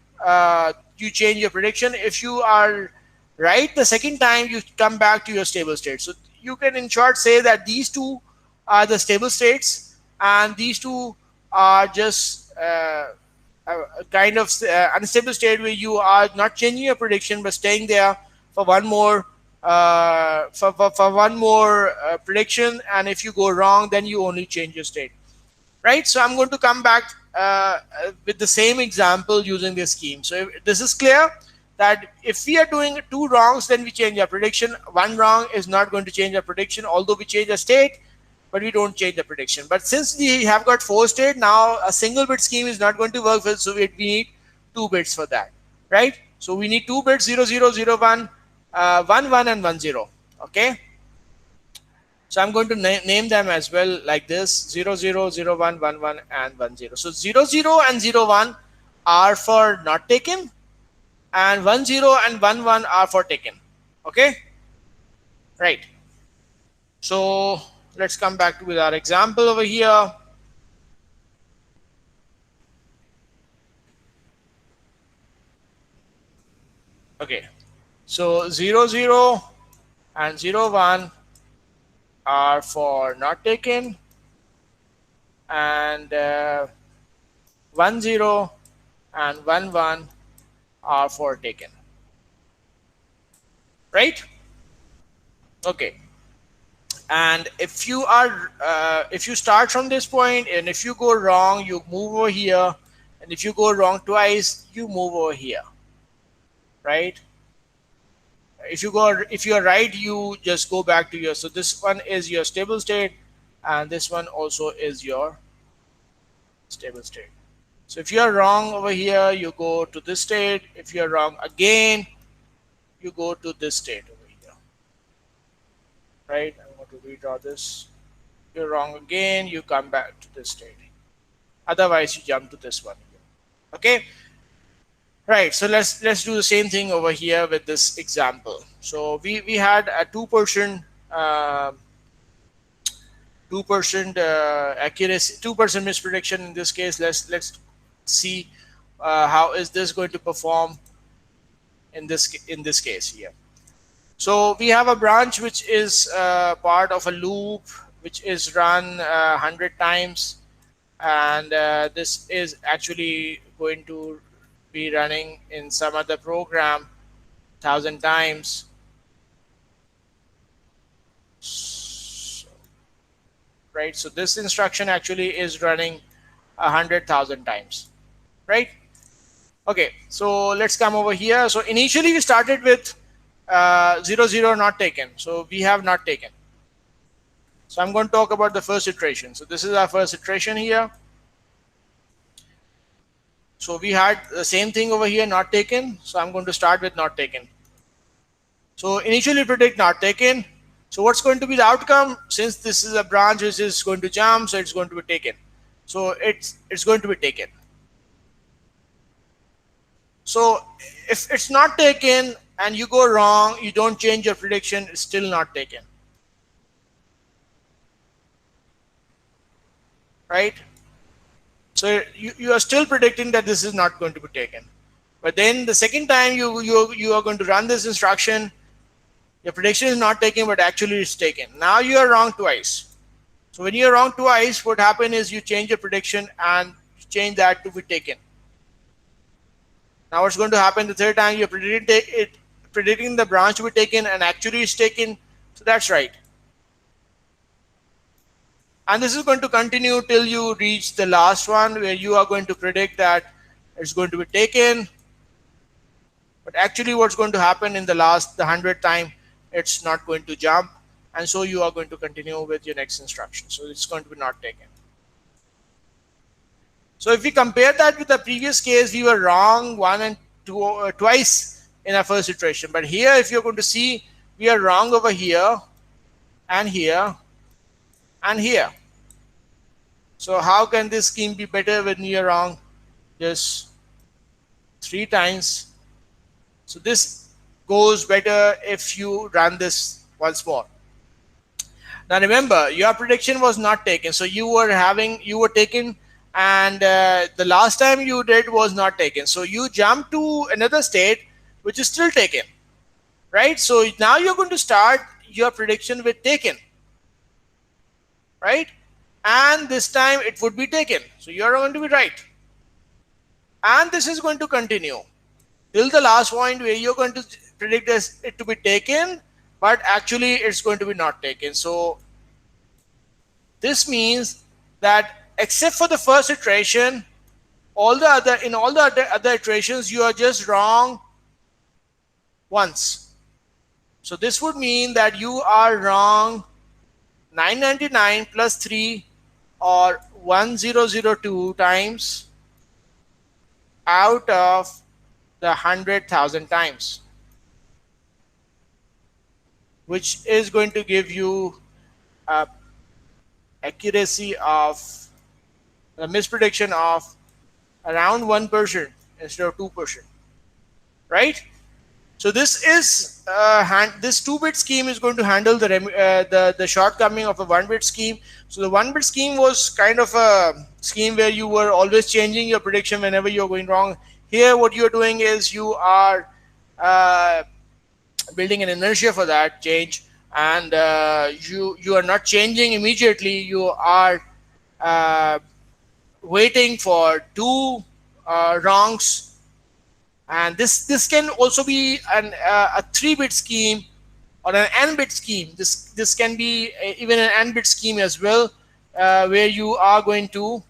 you change your prediction. If you are right the second time, you come back to your stable state. So you can in short say that these two are the stable states, and these two are just a kind of unstable state, where you are not changing your prediction but staying there for one more for one more prediction, and if you go wrong, then you only change your state, right? So I'm going to come back with the same example using this scheme. So if this is clear, that if we are doing two wrongs, then we change our prediction. One wrong is not going to change our prediction, although we change the state, but we don't change the prediction. But since we have got four state, now a single bit scheme is not going to work for, so we need two bits for that, right? So we need two bits, 0, 0, 0, 1, 1, 1, and 1, 0. Okay. So I'm going to name them as well like this: 0, 0, 0, 1, 1, 1, and 1, 0. So 0, 0, and 0, 1 are for not taken, and 1, 0, and 1, 1 are for taken. Okay, right. So let's come back to with our example over here. Okay, so 0, 0, and 0, 1 are for not taken, and 1, 0, and 1, 1 are for taken, right? Okay. And if you start from this point, and if you go wrong, you move over here, and if you go wrong twice, you move over here, right? If you are right, you just go back to your, so this one is your stable state, and this one also is your stable state. So if you are wrong over here, you go to this state. If you are wrong again, you go to this state over here, right? I'm going to redraw this. You're wrong again, you come back to this state. Otherwise, you jump to this one here. Okay, right. So let's do the same thing over here with this example. So we had a 2% 2% accuracy, 2% misprediction in this case. Let's see how is this going to perform in this case here. So we have a branch which is part of a loop which is run 100 times, and this is actually going to be running in some other program 1,000 times. So, right, so this instruction actually is running 100,000 times, right? Okay, so let's come over here. So initially we started with 0 0 not taken, so we have not taken. So I'm going to talk about the first iteration. So this is our first iteration here. So we had the same thing over here, not taken. So I'm going to start with not taken. So initially predict not taken. So what's going to be the outcome? Since this is a branch which is going to jump, so it's going to be taken. So it's going to be taken. So if it's not taken and you go wrong, you don't change your prediction, it's still not taken, right? So you are still predicting that this is not going to be taken. But then the second time you are going to run this instruction, your prediction is not taken, but actually it's taken. Now you are wrong twice. So when you are wrong twice, what happens is you change your prediction and change that to be taken. Now what's going to happen the third time? You're predicting the branch to be taken and actually it's taken. So that's right. And this is going to continue till you reach the last one where you are going to predict that it's going to be taken. But actually what's going to happen in the 100th time, it's not going to jump. And so you are going to continue with your next instruction. So it's going to be not taken. So if we compare that with the previous case, we were wrong twice in our first iteration. But here, if you're going to see, we are wrong over here and here and here. So how can this scheme be better when you're wrong just 3 times? So this goes better if you run this once more. Now remember, your prediction was not taken. So you were taken, and the last time you did was not taken. So you jump to another state which is still taken, right? So now you're going to start your prediction with taken, right? And this time it would be taken. So you're going to be right. And this is going to continue till the last point where you're going to predict it to be taken, but actually it's going to be not taken. So this means that except for the first iteration, all the other iterations you are just wrong once. So this would mean that you are wrong 999 plus 3 or 1002 times out of the 100,000 times, which is going to give you a accuracy of a misprediction of around 1% instead of 2%, right? So this is this 2-bit scheme is going to handle the shortcoming of a 1-bit scheme. So the 1-bit scheme was kind of a scheme where you were always changing your prediction whenever you're going wrong. Here, what you're doing is you are uh, building an inertia for that change, and you are not changing immediately. You are uh, waiting for 2 wrongs, and this can also be a 3-bit scheme or an n-bit scheme. This can be even an n-bit scheme as well, where you are going to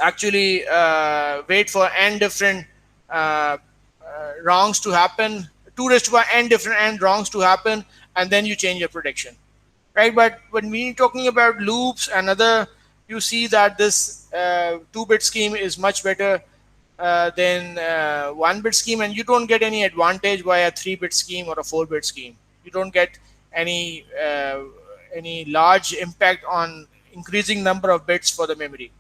actually wait for n different wrongs to happen, 2 raised to power n different n wrongs to happen, and then you change your prediction, right? But when we're talking about loops and other, you see that this 2-bit scheme is much better than 1-bit scheme, and you don't get any advantage by a 3-bit scheme or a 4-bit scheme. You don't get any large impact on increasing number of bits for the memory.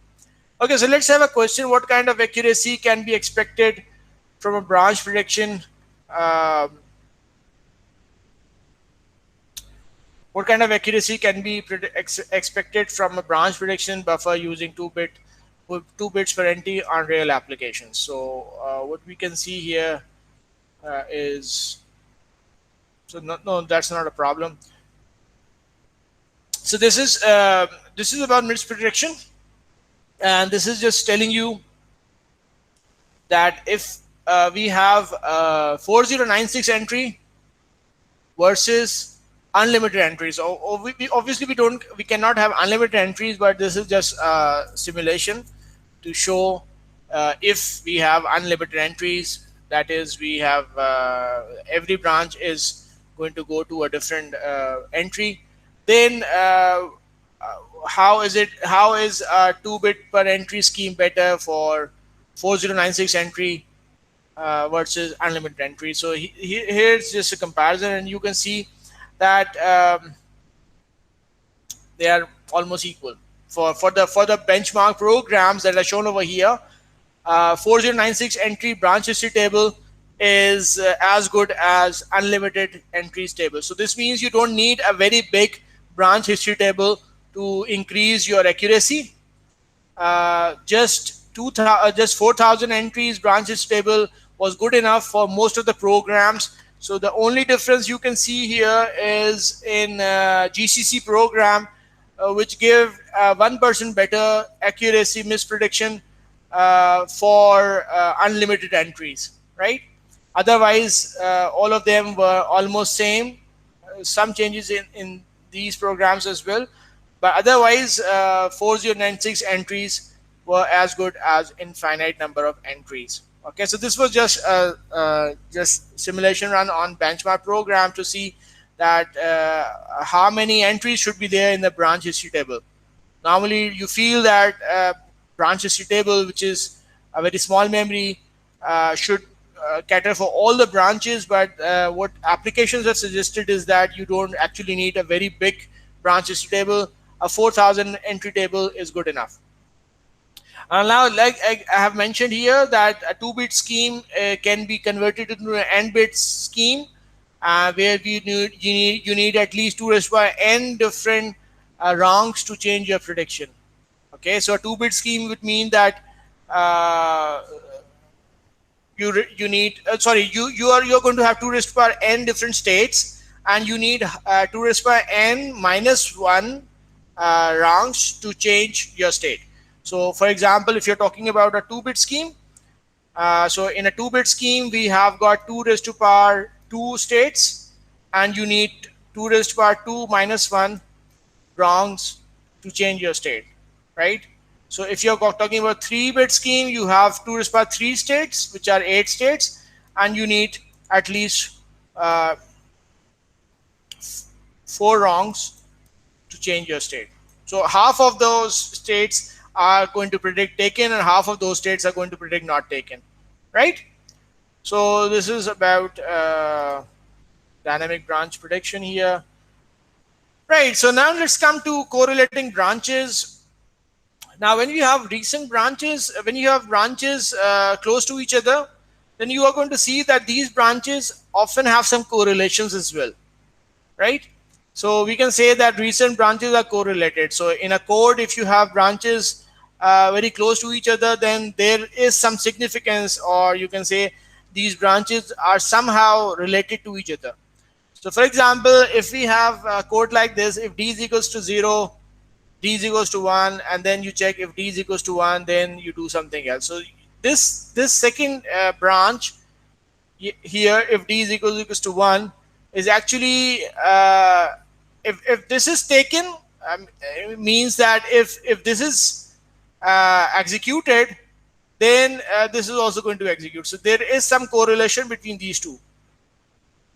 Okay, so let's have a question. What kind of accuracy can be expected from a branch prediction? Um what kind of accuracy can be expected from a branch prediction buffer using 2 bits per NT on real applications? So what we can see here is, so no, that's not a problem. So this is about miss prediction, and this is just telling you that if we have 4096 entry versus unlimited entries. Obviously we cannot have unlimited entries, but this is just a simulation to show if we have unlimited entries. That is, we have every branch is going to go to a different entry. Then how is a 2-bit per entry scheme better for 4096 entry versus unlimited entry? So here's just a comparison, and you can see that they are almost equal for the benchmark programs that are shown over here. 4096 entry branch history table is as good as unlimited entries table. So this means you don't need a very big branch history table to increase your accuracy. Just 4,000 entries branches table was good enough for most of the programs. So the only difference you can see here is in GCC program, which give 1% better accuracy misprediction for unlimited entries, right? Otherwise, all of them were almost same. Some changes in these programs as well, but otherwise 4096 entries were as good as infinite number of entries. Okay, so this was just just simulation run on benchmark program to see that how many entries should be there in the branch history table. Normally you feel that branch history table, which is a very small memory, should cater for all the branches, but what applications have suggested is that you don't actually need a very big branch history table. A 4000 entry table is good enough. Now, like I have mentioned here, that a 2-bit scheme can be converted into an n-bit scheme, where you need at least 2 raised by n different wrongs to change your prediction. Okay, so a 2-bit scheme would mean that uh, you need you're going to have 2 raised by n different states, and you need 2 raised by n minus 1 wrongs to change your state. So for example, if you're talking about a 2-bit scheme, so in a 2-bit scheme we have got 2 raised to power 2 states, and you need 2 raised to power 2 minus 1 wrongs to change your state, right? So if you're talking about 3-bit scheme, you have 2 raised to power 3 states, which are 8 states, and you need at least uh, 4 wrongs to change your state. So half of those states are going to predict taken, and half of those states are going to predict not taken, right? So this is about dynamic branch prediction here. Right, so now let's come to correlating branches. Now, when you have recent branches, when you have branches close to each other, then you are going to see that these branches often have some correlations as well, right? So we can say that recent branches are correlated. So in a code, if you have branches very close to each other, then there is some significance, or you can say these branches are somehow related to each other. So for example, if we have a code like this, if d is equals to 0, d is equals to 1, and then you check if d is equals to 1, then you do something else. So this second branch here, if d is equals to 1, is actually if this is taken, it means that if this is executed, then this is also going to execute. So there is some correlation between these two,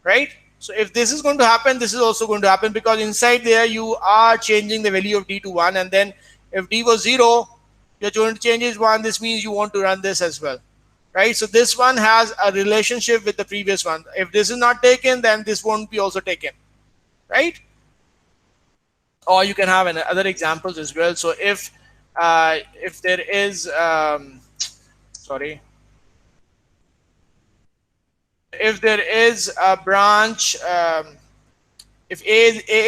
right? So if this is going to happen, this is also going to happen, because inside there you are changing the value of d to 1, and then if d was 0, you're going to change it 1. This means you want to run this as well, right? So this one has a relationship with the previous one. If this is not taken, then this won't be also taken, right? Or you can have other examples as well. So if there is sorry, if there is a branch, if a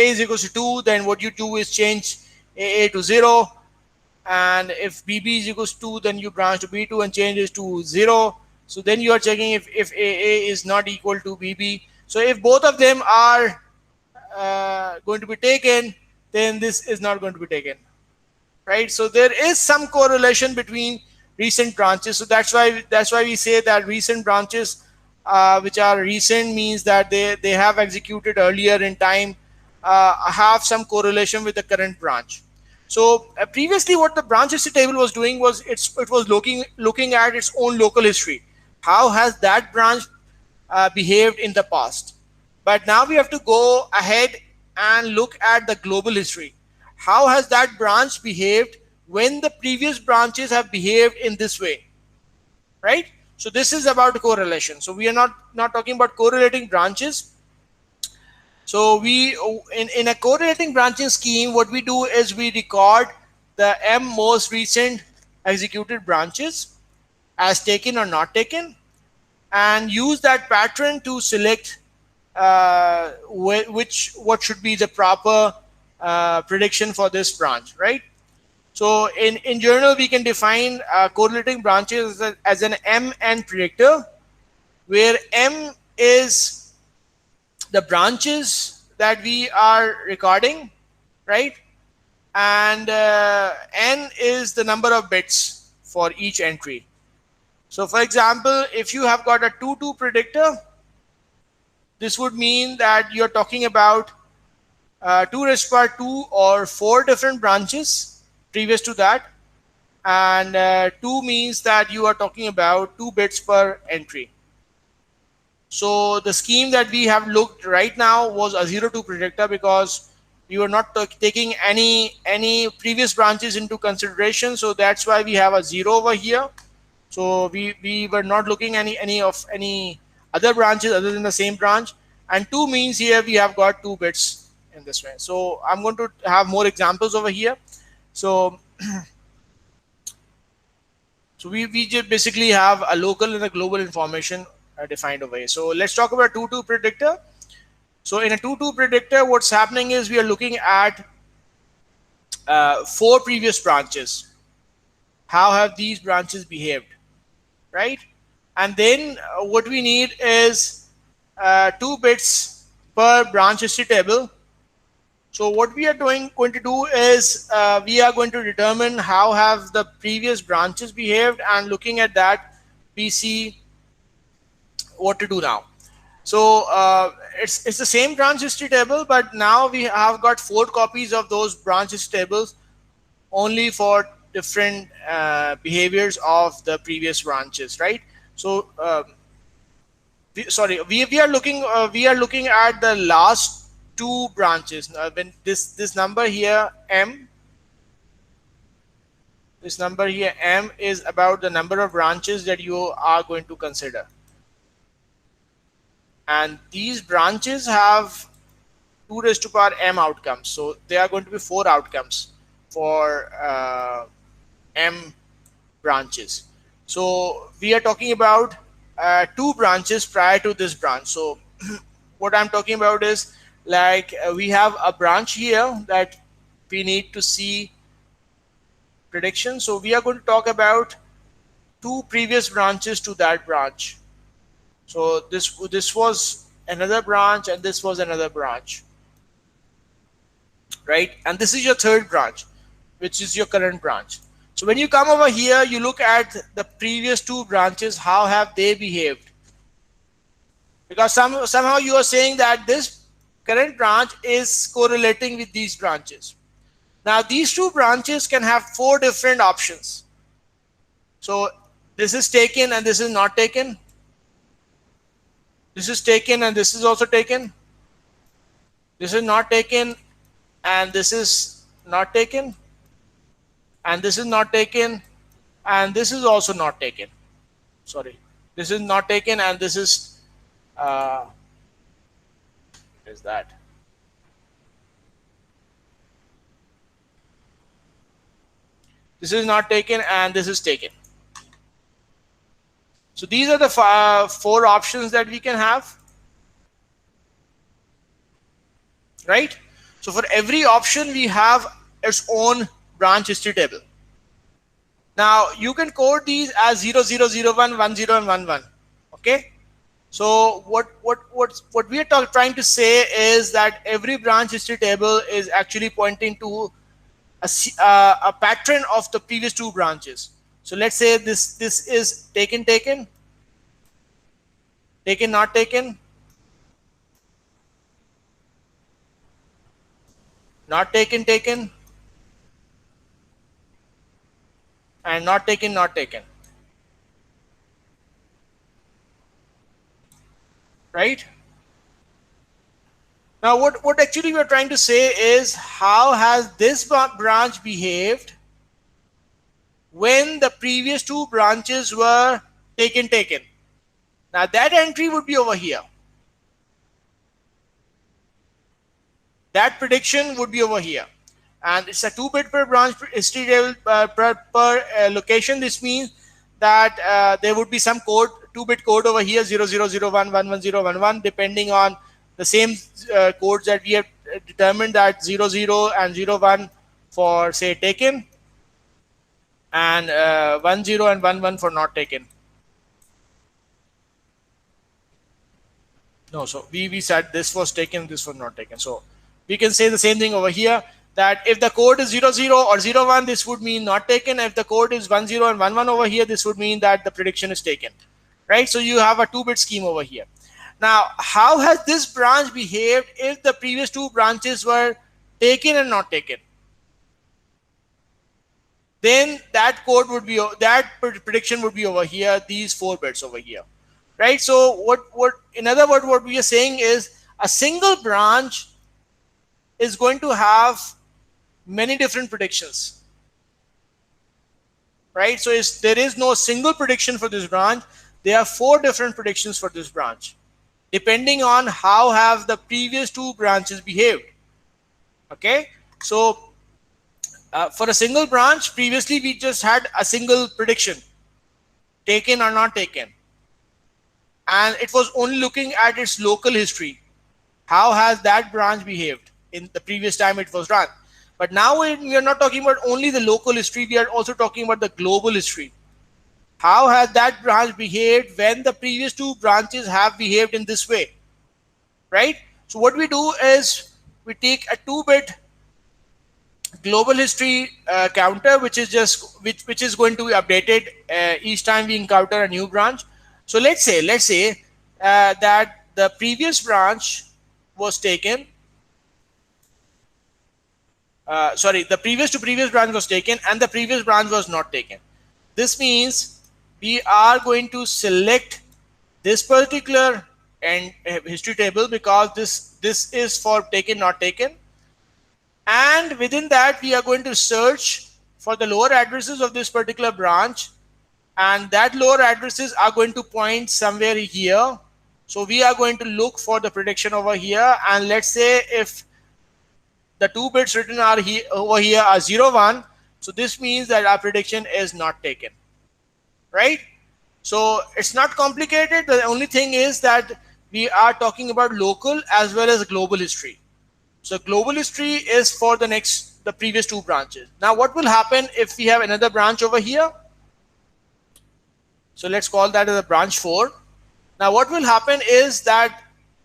is equals to 2, then what you do is change a to 0, and if bb is equals to 2, then you branch to b2 and change it to 0. So then you are checking if a is not equal to bb. So if both of them are going to be taken, then this is not going to be taken, right? So there is some correlation between recent branches. So that's why we say that recent branches, which are recent, means that they have executed earlier in time, have some correlation with the current branch. So previously, what the branch history table was doing was it was looking at its own local history. How has that branch behaved in the past? But now we have to go ahead and look at the global history. How has that branch behaved when the previous branches have behaved in this way, right? So this is about correlation. So we are not talking about correlating branches. So in a correlating branching scheme, what we do is we record the m most recent executed branches as taken or not taken, and use that pattern to select what should be the proper prediction for this branch, right? So in general, we can define correlating branches as an mn predictor, where m is the branches that we are recording, right? And n is the number of bits for each entry. So for example, if you have got a 2-2 predictor, this would mean that you're talking about 2 raised to power 2 or 4 different branches previous to that. And 2 means that you are talking about 2 bits per entry. So the scheme that we have looked right now was a 0-2 predictor, because we were not taking any previous branches into consideration. So that's why we have a 0 over here. So we were not looking any other branches other than the same branch. And 2 means here we have got 2 bits in this way. So I'm going to have more examples over here. So we just basically have a local and a global information defined over here. So let's talk about 2-2 predictor. So in a 2-2 predictor, what's happening is we are looking at 4 previous branches. How have these branches behaved, right? And then what we need is 2 bits per branch history table. So what we are going to do is we are going to determine how have the previous branches behaved, and looking at that, we see what to do now. So it's the same branch history table, but now we have got 4 copies of those branch history tables, only for different behaviors of the previous branches, right? So we are looking at the last 2 branches. When this number here m, this number here m is about the number of branches that you are going to consider, and these branches have 2 raised to power m outcomes. So there are going to be 4 outcomes for m branches. So we are talking about 2 branches prior to this branch. So what I'm talking about is, like, we have a branch here that we need to see prediction. So we are going to talk about 2 previous branches to that branch. So this was another branch, and this was another branch, right? And this is your 3rd branch, which is your current branch. So when you come over here, you look at the previous 2 branches, how have they behaved? Because somehow you are saying that this current branch is correlating with these branches. Now these 2 branches can have 4 different options. So this is taken and this is not taken. This is taken and this is also taken. This is not taken and this is not taken. And this is not taken, and this is also not taken. Sorry, this is not taken, and this is is that. This is not taken, and this is taken. So these are the 4 options that we can have, right? So for every option, we have its own branch history table. Now you can code these as 0, 0, 0, 1, 1, 0, and 1, 1. Okay. So what we are trying to say is that every branch history table is actually pointing to a pattern of the previous 2 branches. So let's say this is taken, taken, taken, not taken, not taken, taken, and not taken, not taken. Right? Now, what actually we are trying to say is how has this branch behaved when the previous two branches were taken, taken. Now that entry would be over here. That prediction would be over here. And it's a 2-bit per branch history table per location. This means that there would be some code, 2-bit code over here, 0001111011, depending on the same codes that we have determined, that 00 and 01 for say taken, and 10 and 11 for not taken. No, so we said this was taken, this was not taken. So we can say the same thing over here, that if the code is 00 or 01, this would mean not taken. If the code is 10 and 11 over here, this would mean that the prediction is taken. Right? So you have a 2-bit scheme over here. Now, how has this branch behaved if the previous two branches were taken and not taken? Then that code would be, that prediction would be over here, these 4 bits over here. Right? So what in other words, what we are saying is a single branch is going to have many different predictions. Right? So there is no single prediction for this branch. There are 4 different predictions for this branch, depending on how have the previous 2 branches behaved. Okay? So for a single branch, previously we just had a single prediction, taken or not taken. And it was only looking at its local history. How has that branch behaved in the previous time it was run? But now we are not talking about only the local history, we are also talking about the global history. How has that branch behaved when the previous 2 branches have behaved in this way? Right? So what we do is we take a 2-bit global history counter, which is just which is going to be updated each time we encounter a new branch. So let's say that the previous branch was taken. The previous to previous branch was taken and the previous branch was not taken. This means we are going to select this particular and history table because this is for taken, not taken. And within that, we are going to search for the lower addresses of this particular branch, and that lower addresses are going to point somewhere here. So we are going to look for the prediction over here, and let's say if the 2 bits written are here over here are 01, so this means that our prediction is not taken. Right? So it's not complicated. The only thing is that we are talking about local as well as global history. So global history is for the previous 2 branches. Now what will happen if we have another branch over here? So let's call that as a branch 4. Now what will happen is that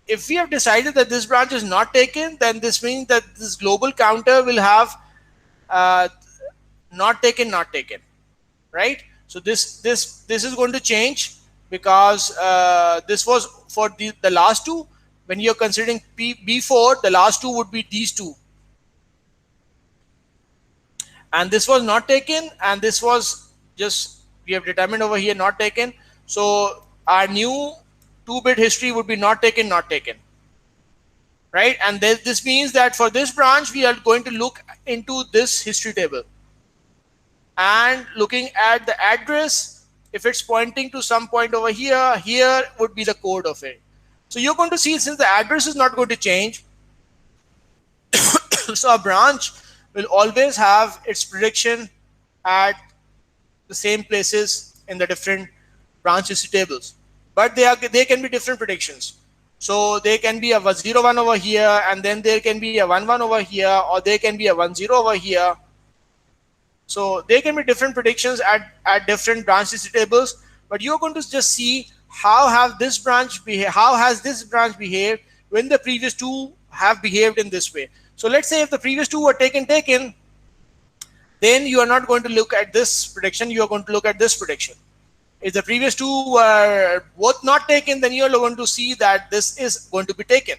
if we have decided that this branch is not taken, then this means that this global counter will have not taken, not taken. Right? So this is going to change because this was for the last 2. When you're considering B4, the last 2 would be these 2. And this was not taken, and this was just, we have determined over here, not taken. So our new 2-bit history would be not taken, not taken. Right? And this means that for this branch, we are going to look into this history table. And looking at the address, if it's pointing to some point over here, here would be the code of it. So you're going to see, since the address is not going to change, so a branch will always have its prediction at the same places in the different branch history tables. But they can be different predictions. So there can be a 01 over here, and then there can be a 11 over here, or there can be a 10 over here. So there can be different predictions at different branch history tables. But you're going to just see how has this branch behaved when the previous 2 have behaved in this way. So let's say if the previous 2 were taken, then you are not going to look at this prediction, you are going to look at this prediction. If the previous 2 were both not taken, then you are going to see that this is going to be taken.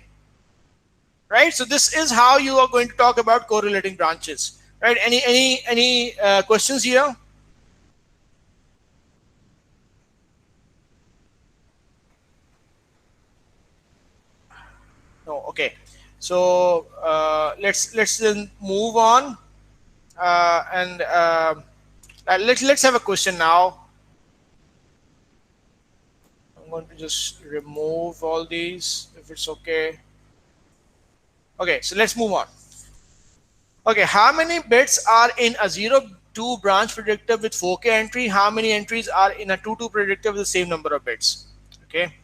right? So this is how you are going to talk about correlating branches, right? Any questions here? No. Okay. So let's then move on, and let's have a question now. I'm going to just remove all these if it's okay. Okay, so let's move on. Okay, how many bits are in a 0 2 branch predictor with 4K entry? How many entries are in a 2 2 predictor with the same number of bits? Okay,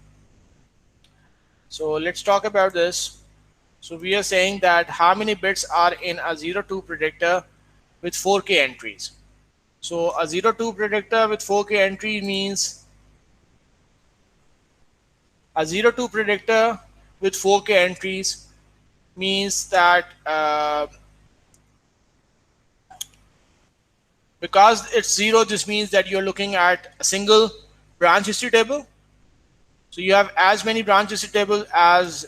so let's talk about this. So we are saying that how many bits are in a 0 2 predictor with 4K entries. So a 0 2 predictor with 4K entry means a 0 2 predictor with 4K entries means that because it's 0, this means that you're looking at a single branch history table. So you have as many branch history table as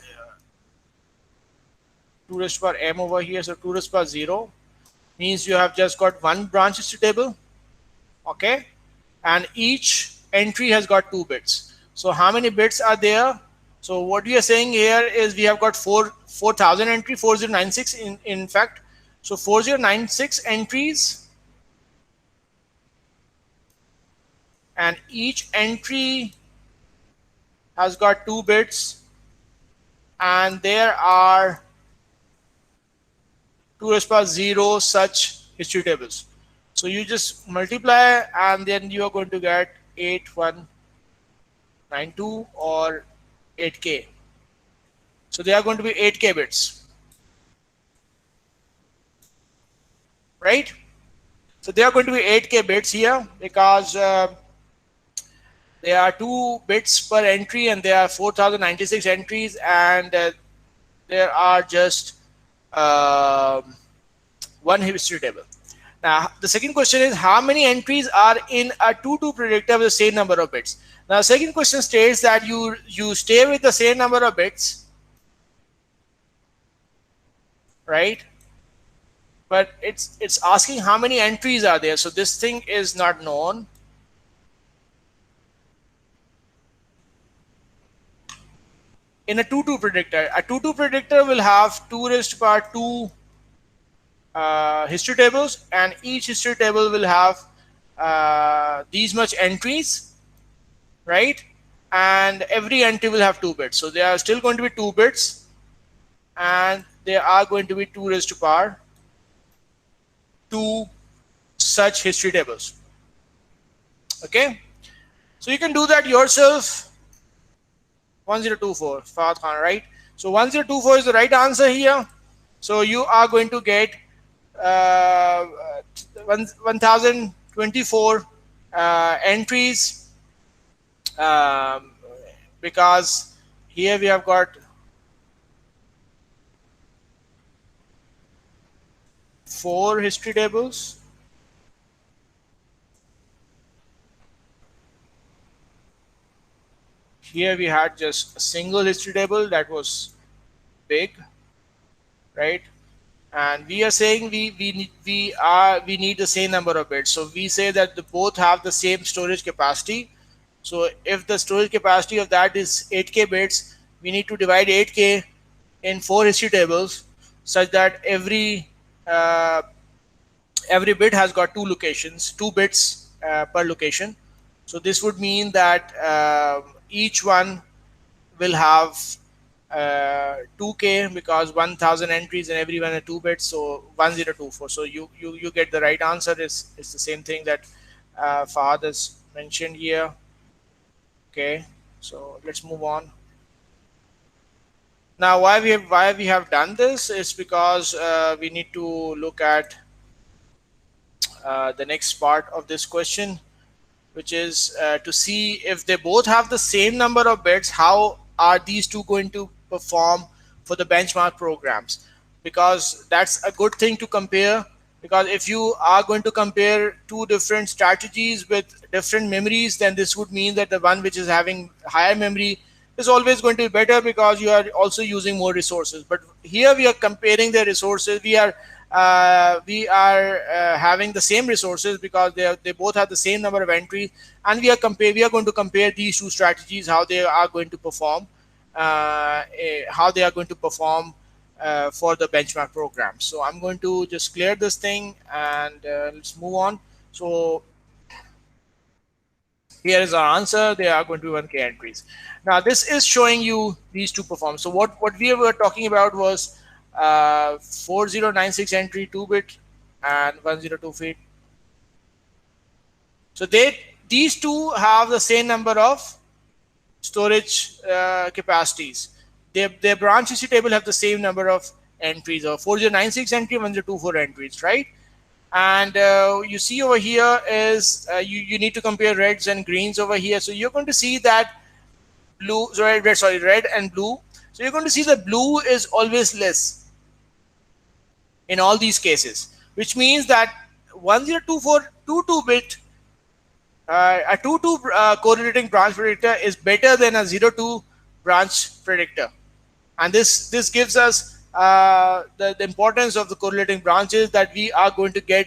2 raised to power m over here. So 2 raised to power 0 means you have just got one branch history table. Okay, and each entry has got 2 bits. So how many bits are there? So what we are saying here is we have got 4000 entry, 4096 in fact. So 4096 entries, and each entry has got 2 bits, and there are 2 raised to power 0 such history tables. So you just multiply and then you are going to get 8192 or 8K. So they are going to be 8K bits, right? So they are going to be 8K bits here because there are 2 bits per entry and there are 4096 entries, and there are just um one history table. Now, the second question is how many entries are in a 2 2 predictor with the same number of bits? Now, second question states that you stay with the same number of bits, right? But it's asking how many entries are there. So this thing is not known. In a 2 2 predictor, a 2 2 predictor will have 2 raised to power 2 history tables, and each history table will have these much entries, right? And every entry will have 2 bits. So there are still going to be 2 bits, and there are going to be 2 raised to power 2 such history tables. Okay, so you can do that yourself. 1024, Fahad Khan, right? So 1024 is the right answer here. So you are going to get 1024 entries, um, because here we have got 4 history tables. Here we had just a single history table that was big, right? And we are saying we need the same number of bits. So we say that the both have the same storage capacity. So if the storage capacity of that is 8K bits, we need to divide 8K in 4 history tables such that every bit has got 2 locations, 2 bits per location. So this would mean that each one will have 2K because 1000 entries and every one are 2 bits. So 1024. So you get the right answer. Is the same thing that Fahad has mentioned here. Okay, so let's move on. Now, why we have done this is because we need to look at the next part of this question, which is to see if they both have the same number of bits, how are these two going to perform for the benchmark programs? Because that's a good thing to compare. Because if you are going to compare two different strategies with different memories, then this would mean that the one which is having higher memory is always going to be better because you are also using more resources. But here we are comparing the resources. We are having the same resources because they both have the same number of entries, and we are going to compare these two strategies, how they are going to perform, how they are going to perform for the benchmark program. So I'm going to just clear this thing and let's move on. So here is our answer. They are going to be 1K entries. Now this is showing you these two perform. So what we were talking about was 4096 entry 2-bit and 102 feet. So these two have the same number of storage capacities. Their branch history table have the same number of entries, or 4096 entry, 1024 entries, right? And you see over here is you need to compare reds and greens over here. So you're going to see that red and blue. So you're going to see the blue is always less in all these cases, which means that 1024 22-bit a 2-2 correlating branch predictor is better than a 0-2 branch predictor. And this gives us the importance of the correlating branches, that we are going to get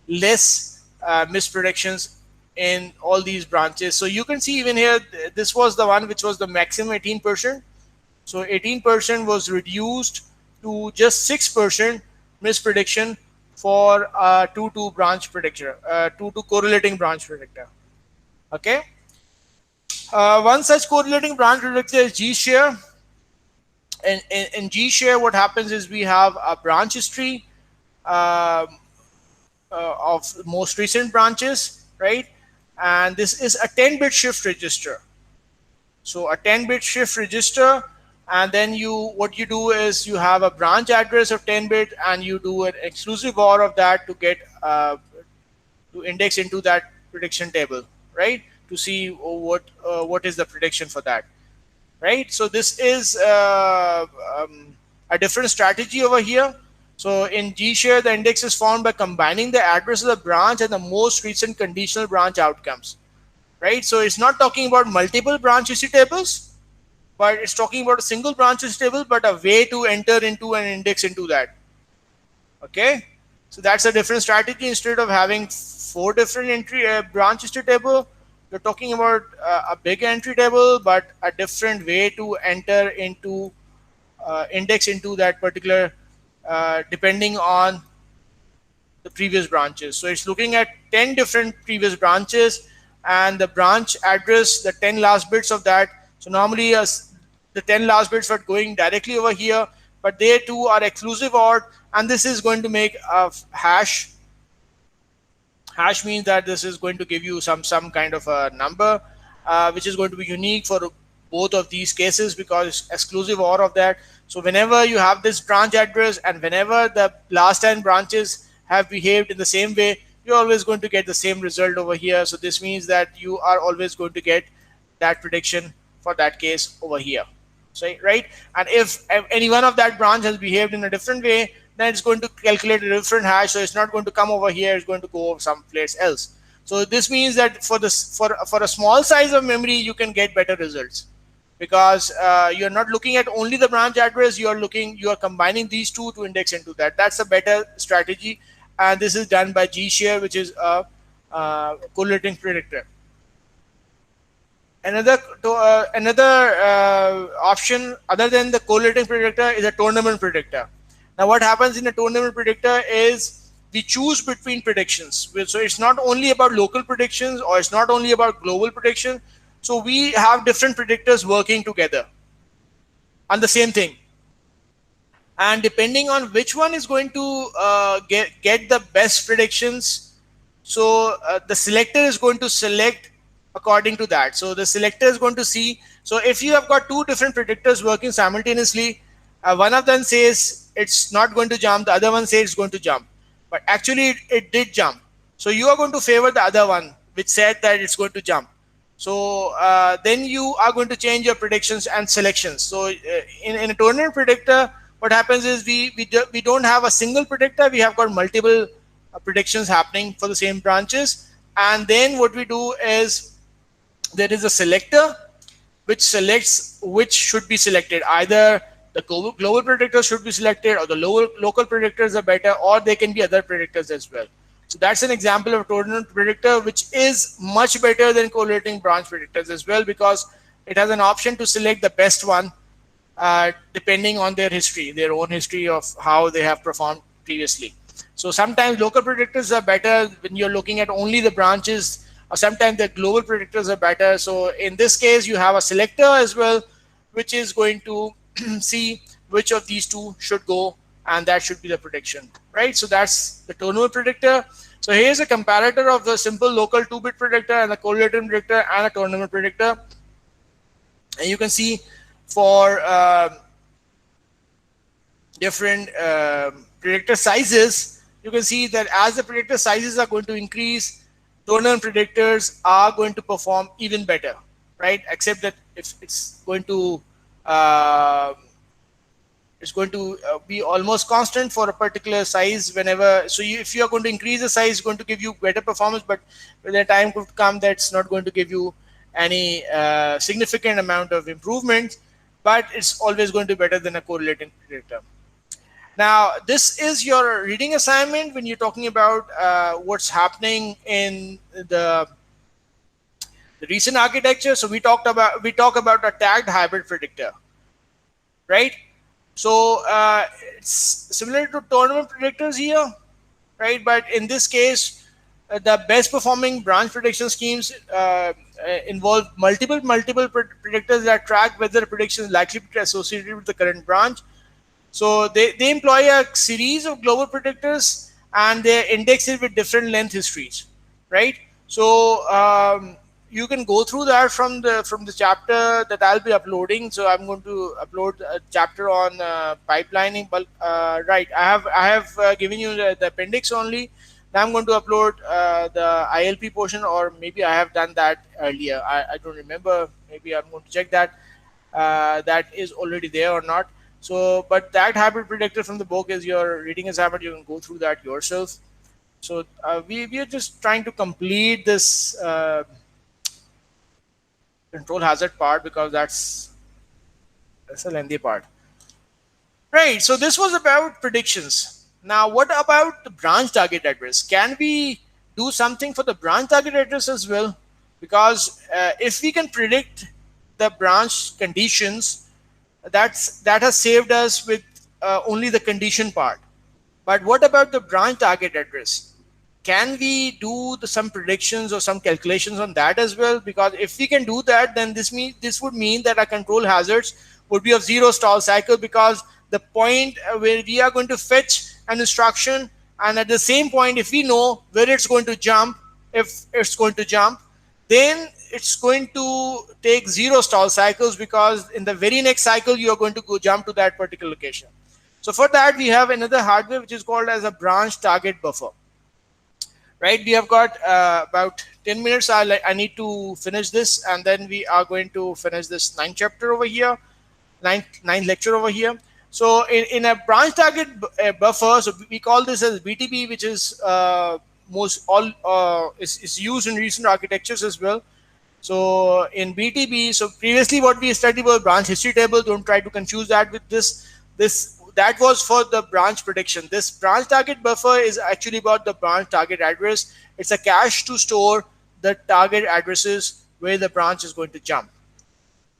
less mispredictions in all these branches. So you can see even here, this was the one which was the maximum 18%. So 18% was reduced to just 6% misprediction for a 2-2 branch predictor, 2-2 correlating branch predictor. Okay. One such correlating branch predictor is G-share. In G-share, what happens is we have a branch history of most recent branches, right? And this is a 10-bit shift register. So a 10-bit shift register, and then what you do is you have a branch address of 10-bit, and you do an exclusive OR of that to get to index into that prediction table, right? To see what is the prediction for that, right? So this is a different strategy over here. So in G-share, the index is found by combining the address of the branch and the most recent conditional branch outcomes, right? So it's not talking about multiple branch history tables, but it's talking about a single branch history table, but a way to enter into an index into that. Okay, so that's a different strategy. Instead of having 4 different entry branch history table, you're talking about a big entry table, but a different way to enter into index into that particular depending on the previous branches. So it's looking at 10 different previous branches, and the branch address, the 10 last bits of that. So normally the 10 last bits are going directly over here, but they too are exclusive OR, and this is going to make a hash. Hash means that this is going to give you some kind of a number which is going to be unique for both of these cases because it's exclusive OR of that. So whenever you have this branch address and whenever the last 10 branches have behaved in the same way, you're always going to get the same result over here. So this means that you are always going to get that prediction for that case over here. So, right? And if any one of that branch has behaved in a different way, then it's going to calculate a different hash. So it's not going to come over here, it's going to go over someplace else. So this means that for a small size of memory, you can get better results because you're not looking at only the branch address, you are combining these two to index into that. That's a better strategy, and this is done by G-share, which is a correlating predictor. Another option other than the correlating predictor is a tournament predictor. Now what happens in a tournament predictor is we choose between predictions. So it's not only about local predictions or it's not only about global prediction. So we have different predictors working together on the same thing. And depending on which one is going to get the best predictions, so the selector is going to select according to that. So the selector is going to see. So if you have got 2 different predictors working simultaneously, one of them says it's not going to jump, the other one says it's going to jump, but actually it did jump. So you are going to favor the other one which said that it's going to jump. So then you are going to change your predictions and selections. So in a tournament predictor, what happens is we don't have a single predictor, we have got multiple predictions happening for the same branches. And then what we do is there is a selector which selects which should be selected. Either the global predictors should be selected, or the local predictors are better, or they can be other predictors as well. So that's an example of a total predictor, which is much better than correlating branch predictors as well, because it has an option to select the best one depending on their history, their own history of how they have performed previously. So sometimes local predictors are better when you're looking at only the branches, or sometimes the global predictors are better. So in this case, you have a selector as well, which is going to see which of these two should go, and that should be the prediction, right? So that's the tournament predictor. So here's a comparator of the simple local 2-bit predictor and the correlated predictor and a tournament predictor. And you can see for different predictor sizes, you can see that as the predictor sizes are going to increase, tournament predictors are going to perform even better, right? Except that if uh, it's going to be almost constant for a particular size whenever. So if you are going to increase the size, it's going to give you better performance, but when the time could come, that's not going to give you any significant amount of improvement, but it's always going to be better than a correlating predictor. Now, this is your reading assignment when you're talking about what's happening in the recent architecture. So we talk about a tagged hybrid predictor, right? So it's similar to tournament predictors here, right? But in this case, the best performing branch prediction schemes involve multiple predictors that track whether a prediction is likely to be associated with the current branch. So they employ a series of global predictors, and they're indexed with different length histories, right? So you can go through that from the chapter that I'll be uploading. So I'm going to upload a chapter on pipelining. But right, I have given you the appendix only. Now I'm going to upload the ILP portion, or maybe I have done that earlier. I don't remember. Maybe I'm going to check that that is already there or not. So, but that hybrid predictor from the book is your reading assignment. You can go through that yourself. So we are just trying to complete this control hazard part, because that's a lengthy part. Right. So this was about predictions. Now, what about the branch target address? Can we do something for the branch target address as well? Because if we can predict the branch conditions, that has saved us with only the condition part. But what about the branch target address? Can we do some predictions or some calculations on that as well? Because if we can do that, then this would mean that our control hazards would be of zero stall cycle, because the point where we are going to fetch an instruction, and at the same point, if we know where it's going to jump, if it's going to jump, then it's going to take zero stall cycles, because in the very next cycle you are going to go jump to that particular location. So for that, we have another hardware which is called as a branch target buffer. Right, we have got about 10 minutes. I need to finish this, and then we are going to finish this ninth chapter over here, ninth lecture over here. So in a branch target buffer, so we call this as BTB, which is is used in recent architectures as well. So in BTB, so previously what we studied was branch history table. Don't try to confuse that with this. That was for the branch prediction. This branch target buffer is actually about the branch target address. It's a cache to store the target addresses where the branch is going to jump.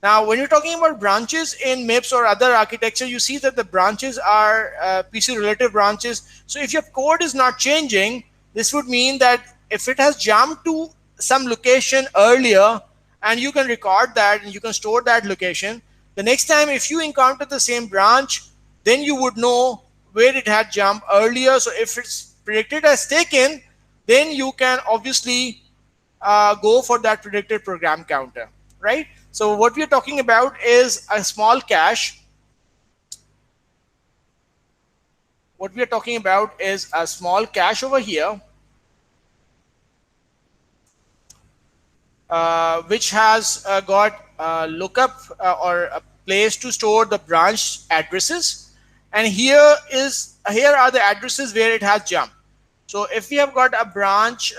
Now, when you're talking about branches in MIPS or other architecture, you see that the branches are PC relative branches. So if your code is not changing, this would mean that if it has jumped to some location earlier, and you can record that and you can store that location, the next time if you encounter the same branch, then you would know where it had jumped earlier. So if it's predicted as taken, then you can obviously go for that predicted program counter, right? So what we're talking about is a small cache. What we're talking about is a small cache over here, which has got lookup or a place to store the branch addresses, and here are the addresses where it has jumped. So if we have got a branch,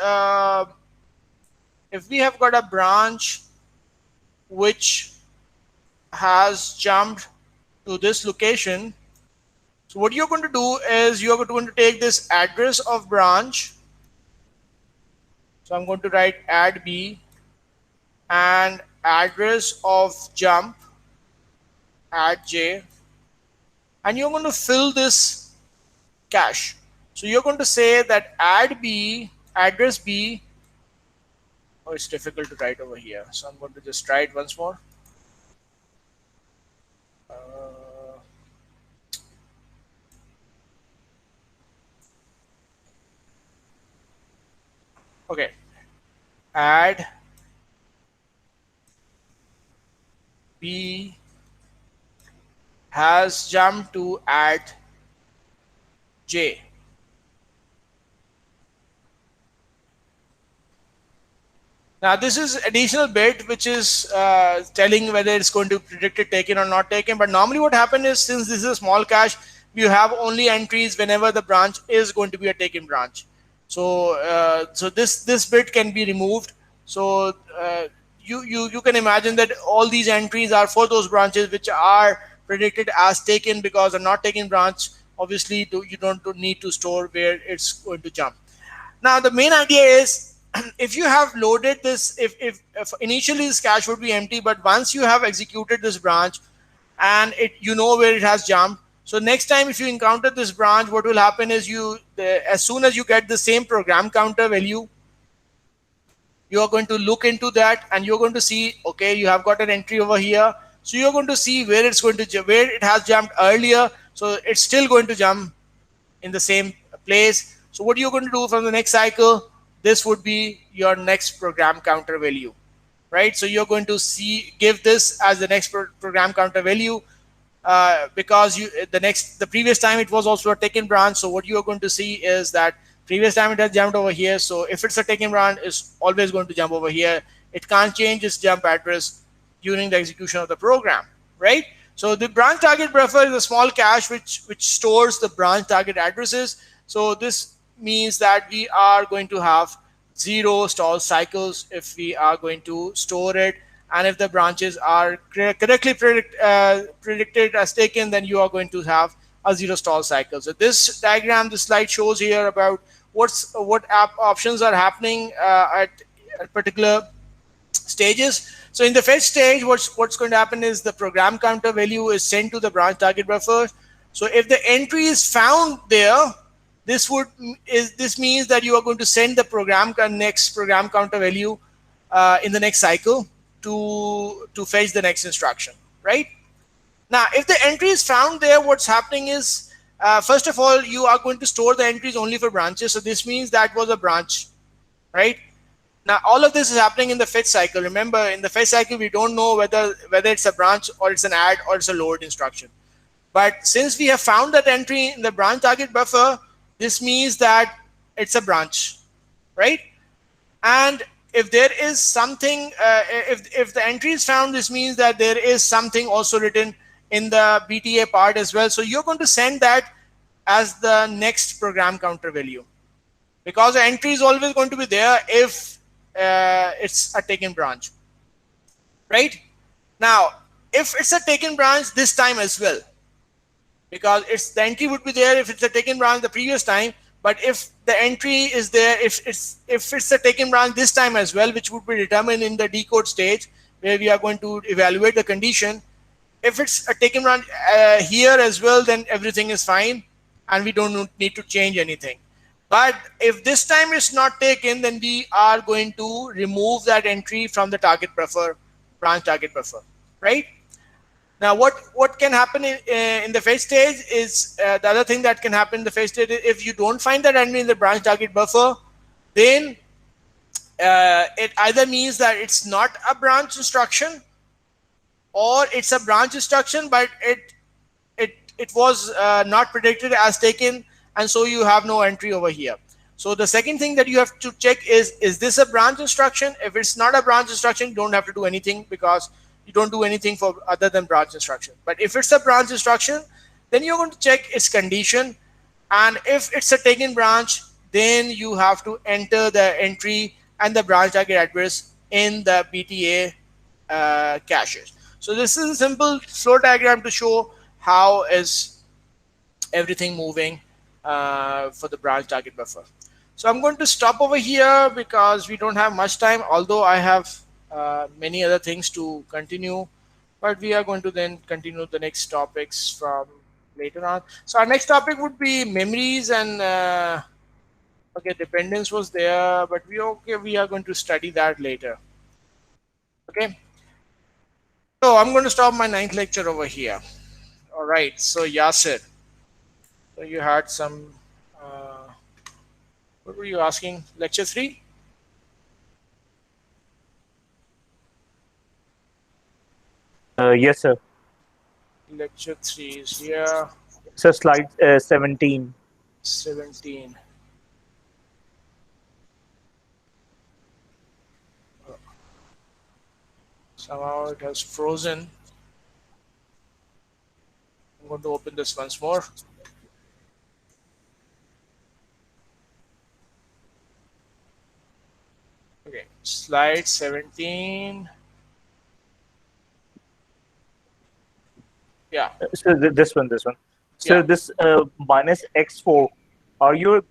which has jumped to this location. So what you're going to do is you're going to take this address of branch. So I'm going to write add B and address of jump add J, and you're going to fill this cache. So you're going to say that add B address B. Oh, it's difficult to write over here. So I'm going to just try it once more. Uh, okay, add B has jumped to add J. Now this is additional bit which is telling whether it's going to be predicted taken or not taken. But normally what happens is, since this is a small cache, you have only entries whenever the branch is going to be a taken branch. So this bit can be removed. So you can imagine that all these entries are for those branches which are predicted as taken, because a not taken branch obviously you don't need to store where it's going to jump. Now the main idea is, if you have loaded this, if initially this cache would be empty, but once you have executed this branch and you know where it has jumped, so next time if you encounter this branch, what will happen is as soon as you get the same program counter value, you are going to look into that and you're going to see, okay, you have got an entry over here. So you're going to see where where it has jumped earlier. So it's still going to jump in the same place. So what you're going to do from the next cycle, this would be your next program counter value, right? So you're going to give this as the next program counter value, because the previous time it was also a taken branch. So what you are going to see is that previous time it has jumped over here. So if it's a taken branch, it's always going to jump over here. It can't change its jump address during the execution of the program, right? So the branch target buffer is a small cache which stores the branch target addresses. So this means that we are going to have 0 stall cycles if we are going to store it, and if the branches are correctly predicted as taken, then you are going to have a 0 stall cycle. So this diagram, this slide shows here about what app options are happening at particular stages. So in the fetch stage, what's going to happen is the program counter value is sent to the branch target buffer. So if the entry is found there, this means that you are going to send the next program counter value in the next cycle to fetch the next instruction, right? Now, if the entry is found there, what's happening is, first of all, you are going to store the entries only for branches. So this means that was a branch, right? Now, all of this is happening in the fetch cycle. Remember, in the fetch cycle, we don't know whether it's a branch or it's an add or it's a load instruction. But since we have found that entry in the branch target buffer, this means that it's a branch, right? And if there is something, if the entry is found, this means that there is something also written in the BTA part as well. So you're going to send that as the next program counter value, because the entry is always going to be there if it's a taken branch, right? Now, if it's a taken branch this time as well, because the entry would be there if it's a taken branch the previous time, but if the entry is there, if it's a taken branch this time as well, which would be determined in the decode stage where we are going to evaluate the condition, if it's a taken branch here as well, then everything is fine and we don't need to change anything. But if this time it's not taken, then we are going to remove that entry from the target buffer, branch target buffer, right? Now, what can happen in the fetch stage is, the other thing that can happen in the fetch stage is, if you don't find that entry in the branch target buffer, then it either means that it's not a branch instruction, or it's a branch instruction, but it was not predicted as taken, and so you have no entry over here. So the second thing that you have to check is this a branch instruction? If it's not a branch instruction, you don't have to do anything, because you don't do anything for other than branch instruction. But if it's a branch instruction, then you're going to check its condition, and if it's a taken branch, then you have to enter the entry and the branch target address in the BTA caches. So this is a simple flow diagram to show how is everything moving for the branch target buffer. So I'm going to stop over here because we don't have much time, although I have many other things to continue, but we are going to then continue the next topics from later on. So our next topic would be memories and okay, dependence was there, but we are going to study that later. Okay, so I'm going to stop my ninth lecture over here. All right, so Yasir, so you had some. Uh, what were you asking? Lecture three. Yes, sir. Lecture 3 is here. So slide 17. 17. Somehow it has frozen. I'm going to open this once more. Okay, slide 17. Yeah, So this one. So yeah. this minus x4, are you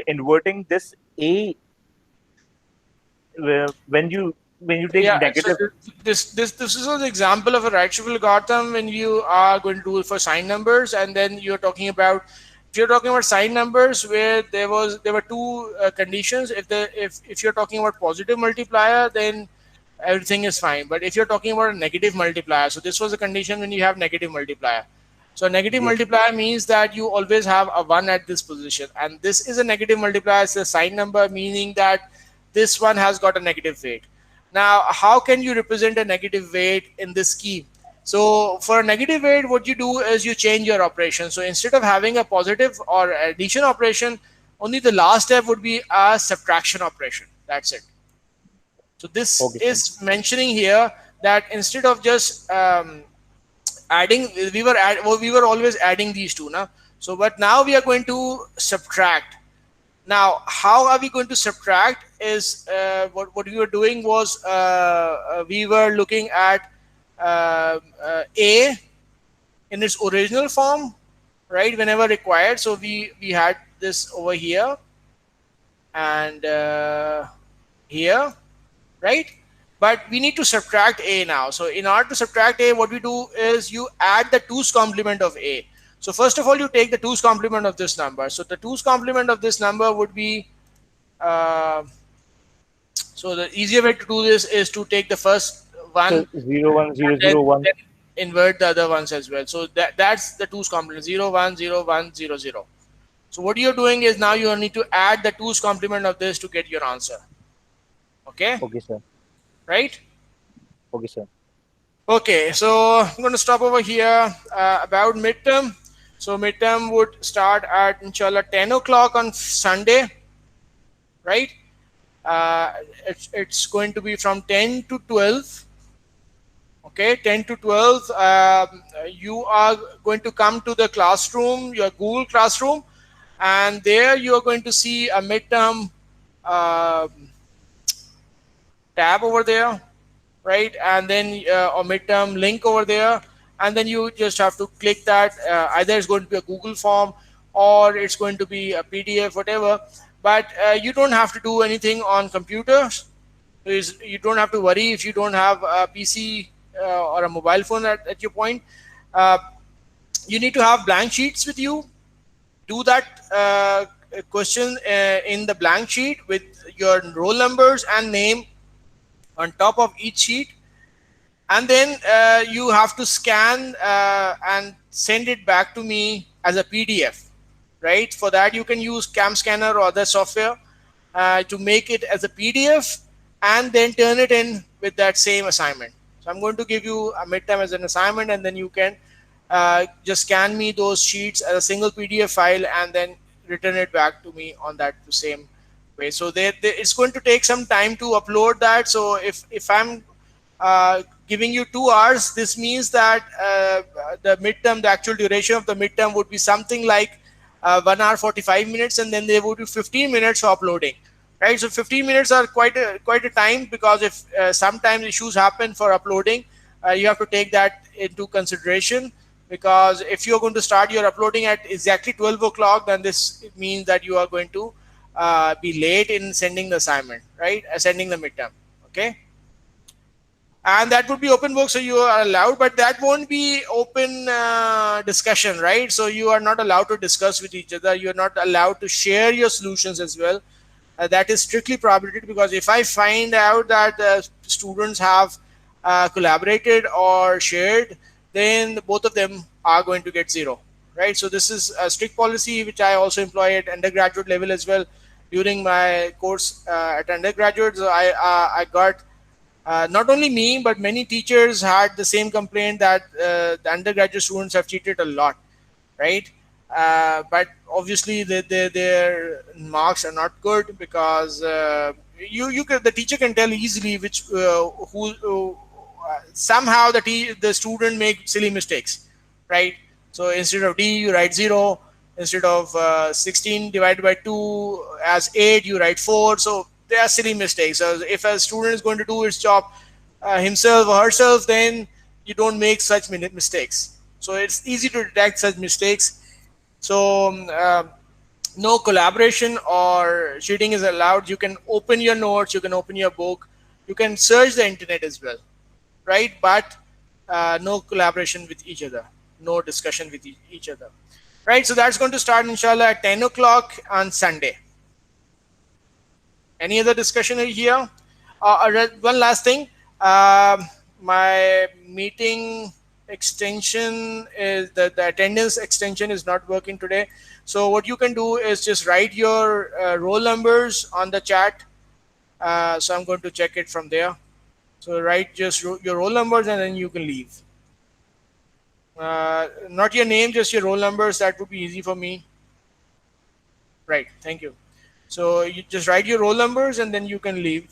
inverting this a when you take Yeah, so negative? this is an example of a right shift algorithm when you are going to do it for sign numbers, and then you're talking about if you're talking about sign numbers where there were two conditions. If you're talking about positive multiplier, then everything is fine. But if you're talking about a negative multiplier, so this was a condition when you have negative multiplier. So a negative Yes. multiplier means that you always have a 1 at this position, and this is a negative multiplier. It's a sign number, meaning that this one has got a negative weight. Now, how can you represent a negative weight in this scheme? So for a negative weight, what you do is you change your operation. So instead of having a positive or addition operation, only the last step would be a subtraction operation. That's it. So this Okay, sir. is mentioning here that instead of just adding, we were always adding these two now. So but now we are going to subtract. Now how are we going to subtract is what we were doing was we were looking at a in its original form, right, whenever required. So we had this over here and here, right? But we need to subtract a now. So in order to subtract a, what we do is you add the 2's complement of a. So first of all, you take the 2's complement of this number. So the 2's complement of this number would be, uh, so the easier way to do this is to take the first one So 0 1 0 0 and 1. then invert the other ones as well. So that's the 2's complement, 0 1 0 1 0 0. So what you're doing is now you need to add the 2's complement of this to get your answer. Okay, Okay, sir. right? Okay, sir. Okay, so I'm going to stop over here about midterm. So midterm would start at inshallah 10 o'clock on Sunday, right? Uh, it's going to be from 10 to 12. Okay, 10 to 12. You are going to come to the classroom, your Google Classroom, and there you are going to see a midterm uh, tab over there, right? And then a midterm link over there, and then you just have to click that. Either it's going to be a Google form or it's going to be a PDF, whatever. But you don't have to do anything on computers. You don't have to worry if you don't have a PC or a mobile phone at your point. Uh, you need to have blank sheets with you. Do that question in the blank sheet with your roll numbers and name on top of each sheet, and then you have to scan and send it back to me as a PDF, right? For that you can use Cam Scanner or other software to make it as a PDF and then turn it in with that same assignment. So I'm going to give you a midterm as an assignment, and then you can just scan me those sheets as a single PDF file and then return it back to me on that same way. So it's going to take some time to upload that. So if I'm giving you 2 hours, this means that the midterm, the actual duration of the midterm would be something like 1 hour 45 minutes, and then there would be 15 minutes for uploading, right? So 15 minutes are quite a time, because if sometimes issues happen for uploading, you have to take that into consideration, because if you're going to start your uploading at exactly 12 o'clock, then this means that you are going to be late in sending the assignment, right? Sending the midterm. Okay, and that would be open book, so you are allowed, but that won't be open discussion, right? So you are not allowed to discuss with each other, you're not allowed to share your solutions as well. That is strictly prohibited, because if I find out that students have collaborated or shared, then both of them are going to get zero, right? So this is a strict policy which I also employ at undergraduate level as well. During my course at undergraduate, so I got not only me, but many teachers had the same complaint that the undergraduate students have cheated a lot, right? But obviously, their marks are not good, because the teacher can tell easily which who somehow the student make silly mistakes, right? So instead of D, you write 0. Instead of 16 divided by 2 as 8, you write 4. So they are silly mistakes. So if a student is going to do its job himself or herself, then you don't make such mistakes. So it's easy to detect such mistakes. So no collaboration or cheating is allowed. You can open your notes, you can open your book, you can search the internet as well, right? But no collaboration with each other, no discussion with each other, right? So that's going to start inshallah at 10 o'clock on Sunday. Any other discussion here? One last thing. My meeting extension is the attendance extension is not working today. So what you can do is just write your roll numbers on the chat. So I'm going to check it from there. So write just your roll numbers and then you can leave. Not your name, just your roll numbers. That would be easy for me. Right. Thank you. So you just write your roll numbers and then you can leave.